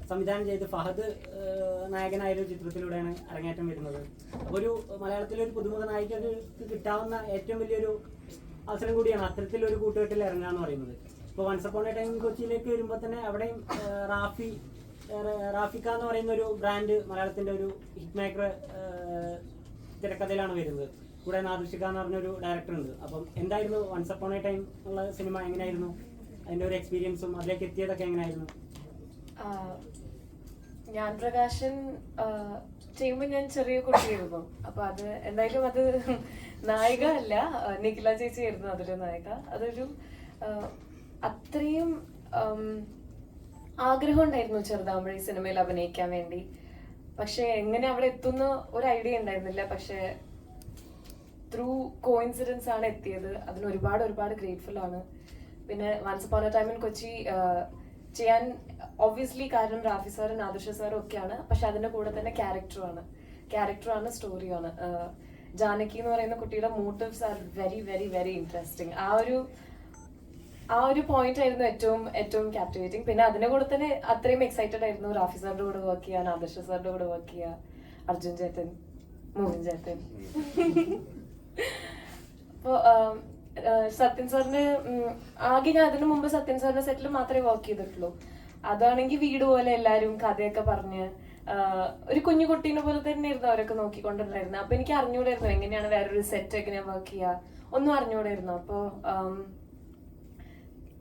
സംവിധാനം ചെയ്ത് ഫഹദ് നായകനായൊരു ചിത്രത്തിലൂടെയാണ് അരങ്ങേറ്റം വരുന്നത്. അപ്പോൾ ഒരു മലയാളത്തിലൊരു പുതുമുഖ നായികക്ക് കിട്ടാവുന്ന ഏറ്റവും വലിയൊരു അവസരം കൂടിയാണ് അത്തരത്തിലൊരു കൂട്ടുകെട്ടിൽ ഇറങ്ങുക എന്ന് പറയുന്നത്. ഇപ്പോൾ വൺസ് അപ്പോൺ എ ടൈം കൊച്ചിയിലേക്ക് വരുമ്പോൾ തന്നെ അവിടെയും റാഫിക്ക എന്ന് പറയുന്ന ഒരു ബ്രാൻഡ് മലയാളത്തിൻ്റെ ഒരു ഹിറ്റ് മേക്കർ തിരക്കഥയിലാണ് വരുന്നത്. കൂടെ നാദൃഷിക എന്ന് പറഞ്ഞൊരു ഡയറക്ടർ ഉണ്ട്. അപ്പം എന്തായിരുന്നു വൺസ് അപ്പോൺ എ ടൈം ഉള്ള സിനിമ, എങ്ങനെയായിരുന്നു അതിൻ്റെ ഒരു എക്സ്പീരിയൻസും അതിലേക്ക് എത്തിയതൊക്കെ എങ്ങനെയായിരുന്നു? ഞാൻ പ്രകാശൻ ചെയ്യുമ്പോൾ ഞാൻ ചെറിയ കുട്ടിയായിരുന്നു. അപ്പൊ അത് എന്തായാലും അത് നായിക അല്ല, നിഖില ചേച്ചിയായിരുന്നു അതിലെ നായിക. അതൊരു അത്രയും ആഗ്രഹം ഉണ്ടായിരുന്നു ചെറുതാകുമ്പോഴേ സിനിമയിൽ അഭിനയിക്കാൻ വേണ്ടി. പക്ഷെ എങ്ങനെ അവിടെ എത്തുന്ന ഒരു ഐഡിയ ഉണ്ടായിരുന്നില്ല. പക്ഷെ ത്രൂ കോയിൻസിഡൻസ് ആണ് എത്തിയത്. അതിന് ഒരുപാട് ഗ്രേറ്റ്ഫുൾ ആണ്. പിന്നെ once upon a time in Kochi ചെയ്യാൻ ഒബ്വിയസ്ലി കാരണം റാഫി സാറും നാദിർഷ സാറും ഒക്കെയാണ്. പക്ഷെ അതിന്റെ കൂടെ തന്നെ ക്യാരക്ടറാണ് സ്റ്റോറിയാണ്. ജാനകി എന്ന് പറയുന്ന കുട്ടിയുടെ motifs R very very very interesting. ആ ഒരു പോയിന്റ് ആയിരുന്നു ഏറ്റവും ക്യാപ്റ്റിവേറ്റിംഗ്. പിന്നെ അതിന്റെ കൂടെ തന്നെ അത്രയും എക്സൈറ്റഡ് ആയിരുന്നു റാഫി സാറിന്റെ കൂടെ വർക്ക് ചെയ്യാൻ, നാദിർഷ സാറിന്റെ കൂടെ വർക്ക് ചെയ്യുക, അർജുൻ ചേട്ടൻ, മോഹൻ ചേട്ടൻ. അപ്പോ സത്യൻ സാറിന് ആകെ ഞാൻ അതിനു മുമ്പ് സത്യൻ സാറിന്റെ സെറ്റിൽ മാത്രമേ വർക്ക് ചെയ്തിട്ടുള്ളൂ. അതാണെങ്കിൽ വീട് പോലെ എല്ലാരും കഥയൊക്കെ പറഞ്ഞ് ഒരു കുഞ്ഞു കുട്ടീനെ പോലെ തന്നെയായിരുന്നു അവരൊക്കെ നോക്കിക്കൊണ്ടിരുന്നത്. അപ്പൊ എനിക്ക് അറിഞ്ഞൂടായിരുന്നു എങ്ങനെയാണ് വേറൊരു സെറ്റ് എങ്ങനെയാ വർക്ക് ചെയ്യുക, ഒന്നും അറിഞ്ഞൂടായിരുന്നു. അപ്പോ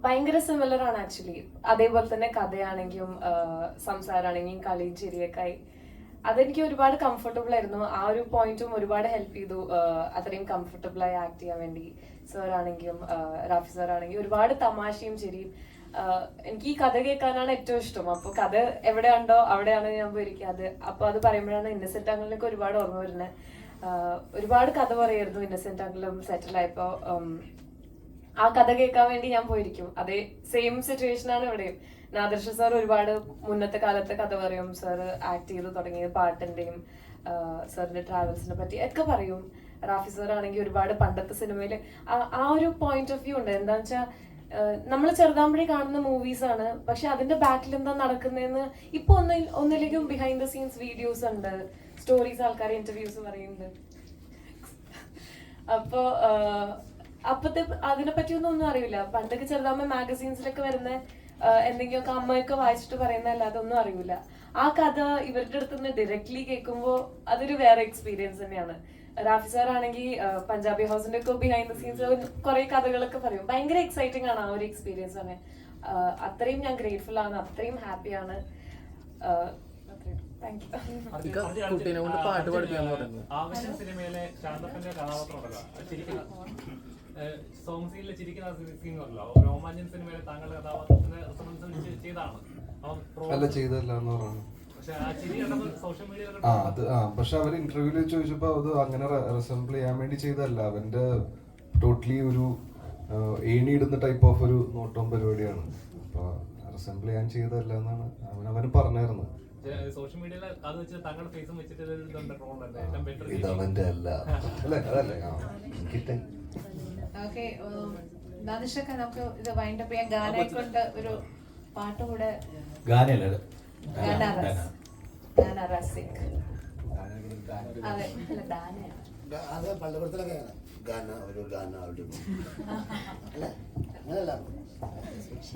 ഭയങ്കര സിമിലർ ആണ് ആക്ച്വലി. അതേപോലെ തന്നെ കഥയാണെങ്കിലും സംസാരമാണെങ്കിലും കളിയും ചിരിയൊക്കെ ആയി. അതെനിക്ക് ഒരുപാട് കംഫർട്ടബിൾ ആയിരുന്നു. ആ ഒരു പോയിന്റും ഒരുപാട് ഹെൽപ്പ് ചെയ്തു അത്രയും കംഫർട്ടബിൾ ആയി ആക്ട് ചെയ്യാൻ വേണ്ടി. സാർ ആണെങ്കിലും റാഫി സാർ ആണെങ്കിലും ഒരുപാട് തമാശയും ചിരിയും. എനിക്ക് ഈ കഥ കേൾക്കാനാണ് ഏറ്റവും ഇഷ്ടം. അപ്പൊ കഥ എവിടെയുണ്ടോ അവിടെയാണ് ഞാൻ പോയിരിക്കുക. അപ്പൊ അത് പറയുമ്പോഴാണ് ഇന്നസെന്റ് അങ്കിളിനൊക്കെ ഒരുപാട് ഓർമ്മ വരുന്നത്. ഒരുപാട് കഥ പറയായിരുന്നു ഇന്നസെന്റ് അങ്കിളും സെറ്റിലായപ്പോ. ആ കഥ കേൾക്കാൻ വേണ്ടി ഞാൻ പോയിരിക്കും. അതേ സെയിം സിറ്റുവേഷൻ ആണ് ഇവിടെയും. നാദിർഷ സാർ ഒരുപാട് മുന്നത്തെ കാലത്തെ കഥ പറയും. സാർ ആക്ട് ചെയ്ത് തുടങ്ങിയത് പാട്ടിന്റെയും സാറിന്റെ ട്രാവൽസിനെ പറ്റി ഒക്കെ പറയും. റാഫി സാർ ആണെങ്കിൽ ഒരുപാട് പണ്ടത്തെ സിനിമയില് ആ ഒരു പോയിന്റ് ഓഫ് വ്യൂ ഉണ്ട്. എന്താന്ന് വെച്ചാൽ നമ്മൾ ചെറുതാമ്പഴി കാണുന്ന മൂവീസ് ആണ്, പക്ഷെ അതിന്റെ ബാക്കിൽ എന്താ നടക്കുന്നതെന്ന് ഇപ്പൊ ഒന്നിലേക്കും ബിഹൈൻഡ് ദ സീൻസ് വീഡിയോസ് ഉണ്ട്, സ്റ്റോറീസ്, ആൾക്കാരെ ഇന്റർവ്യൂസ് പറയുന്നുണ്ട്. അപ്പോ അപ്പത്തെ അതിനെ പറ്റിയൊന്നും ഒന്നും അറിയില്ല. പണ്ടൊക്കെ ചെറുതാകുമ്പോ മാഗസീൻസിലൊക്കെ വരുന്ന എന്തെങ്കിലുമൊക്കെ അമ്മയൊക്കെ വായിച്ചിട്ട് പറയുന്ന അല്ലാതെ ഒന്നും അറിയില്ല. ആ കഥ ഇവരുടെ അടുത്തുനിന്ന് ഡയറക്ട്ലി കേൾക്കുമ്പോൾ അതൊരു വേറെ എക്സ്പീരിയൻസ് തന്നെയാണ്. റാഫി സാർ ആണെങ്കിൽ പഞ്ചാബി ഹൗസിന്റെ ഒക്കെ ബിഹൈൻഡ് ദ സീൻസ് കുറെ കഥകളൊക്കെ പറയും. ഭയങ്കര എക്സൈറ്റിംഗ് ആണ് ആ ഒരു എക്സ്പീരിയൻസ് തന്നെ. അത്രയും ഞാൻ ഗ്രേറ്റ്ഫുൾ ആണ്, അത്രയും ഹാപ്പിയാണ്. ആവശ്യം സിനിമയിലെ ശാന്തപ്പന്റെ കഥാപാത്രമുണ്ടല്ലോ, സോങ് സീനിൽ ചിരിക്കുന്ന സീൻ ഉണ്ടല്ലോ, രോമാഞ്ചൻ സിനിമയിലെ താങ്കളുടെ കഥാപാത്രത്തിന് റെസ്പോൺസ് ചെയ്താണ്. അല്ല ചെയ്തല്ല എന്ന് പറഞ്ഞു. പക്ഷെ അവർ ഇന്റർവ്യൂല് ചോദിച്ചപ്പോ അത് അങ്ങനെ റെസംബിൾ ചെയ്യാൻ വേണ്ടി ചെയ്തല്ല. അവന്റെ ടോട്ടലി ഒരു ഏണി ഇടുന്ന ടൈപ്പ് ഓഫ് ഒരു നോട്ടം പരിപാടിയാണ്. അപ്പൊ റെസംബിൾ ചെയ്യാൻ ചെയ്തല്ല എന്നാണ് അവന് പറഞ്ഞായിരുന്നത്. സോഷ്യൽ മീഡിയയിൽ അത് വെച്ച് താങ്കളുടെ ഫേസും വെച്ചിട്ട് ഇതവന്റെ അല്ല അല്ലേ, അതല്ലേ. ഓക്കെ, നാദിർഷക്ക, നമുക്ക് ഇത് വൈൻഡപ്പ് ചെയ്യാൻ ഗാനയെ കൊണ്ട് ഒരു പാട്ട് കൂടെ. അത് പള്ളിക്കൂടത്തിലൊക്കെ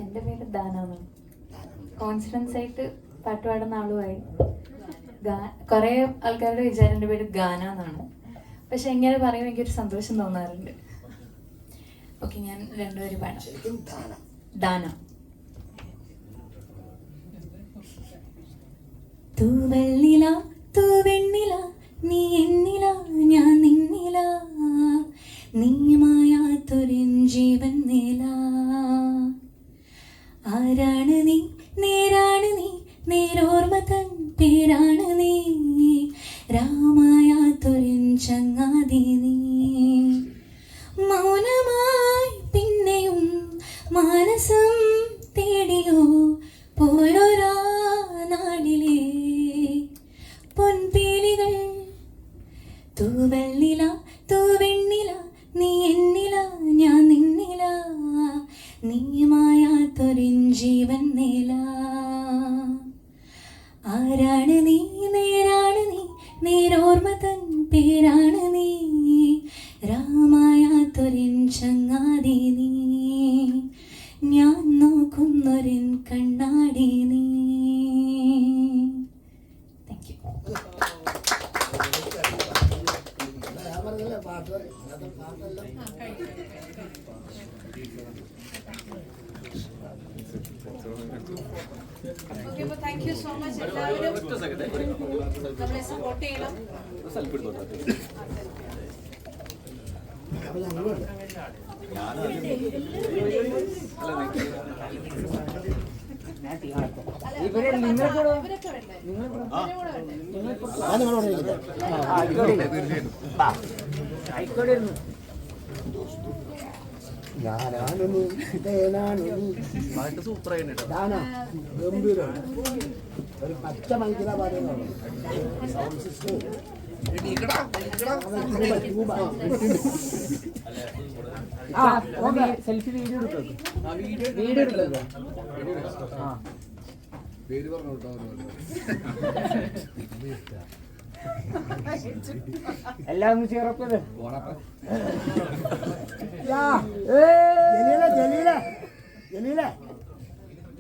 എന്റെ പേര് ദാനാണ്. കോൺഫിഡൻസ് ആയിട്ട് പാട്ട് പാടുന്ന ആളുമായി. കുറെ ആൾക്കാരുടെ വിചാരം എൻ്റെ പേര് ഗാന എന്നാണ്. പക്ഷെ എങ്ങനെ പറയുമ്പോൾ എനിക്കൊരു സന്തോഷം തോന്നാറുണ്ട്. ഓക്കെ, ഞാൻ രണ്ടുപേരും പാടാം. ദാന. തൂവെള്ളില തൂവെണ്ണില നീ എന്നില ഞാൻ നിന്നില നീ മായാത്തൊരിൻ ജീവൻ നില. ആരാണ് നീ, നേരാണ് നീ, നേരോർമ്മ തൻ പേരാണ് നീ, രാമായാത്തൊരിൻ ചങ്ങാതി നീ. മൗനമായി പിന്നെയും മാനസം തേടിയോ വെണ്ണീല. ആരാണ് നീ, നേരാണ് നീ, നേരോർമ്മ തൻ പേരാണ് നീ, രാമായാത്തൊരിൻ ചങ്ങാതി നീ, ഞാൻ നോക്കുന്നൊരിൻ കണ്ണാടി നീ. Thank you. ഓക്കെ, അപ്പോൾ താങ്ക് യു സോ മച്ച്. എല്ലാവരും നമ്മളെ സപ്പോർട്ട് ചെയ്യണം. ഒരു പച്ച മണിക്കിലാ പറയുന്നത്. സെൽഫി വീഡിയോ പേര് പറഞ്ഞു എല്ലാം ഒന്ന് ചേർപ്പത്.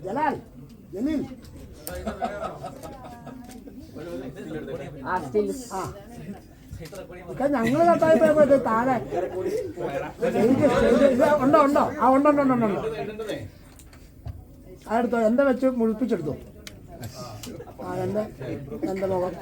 ജലാൽ ജലീൽ ഞങ്ങൾ കട്ടായി പോയപ്പോ താഴെ ഉണ്ടോ ഉണ്ടോ ആ ഉണ്ടോ അതെടുത്തോ, എന്താ വെച്ച് മുഴിപ്പിച്ചെടുത്തോ. ആ എൻ്റെ മുഖം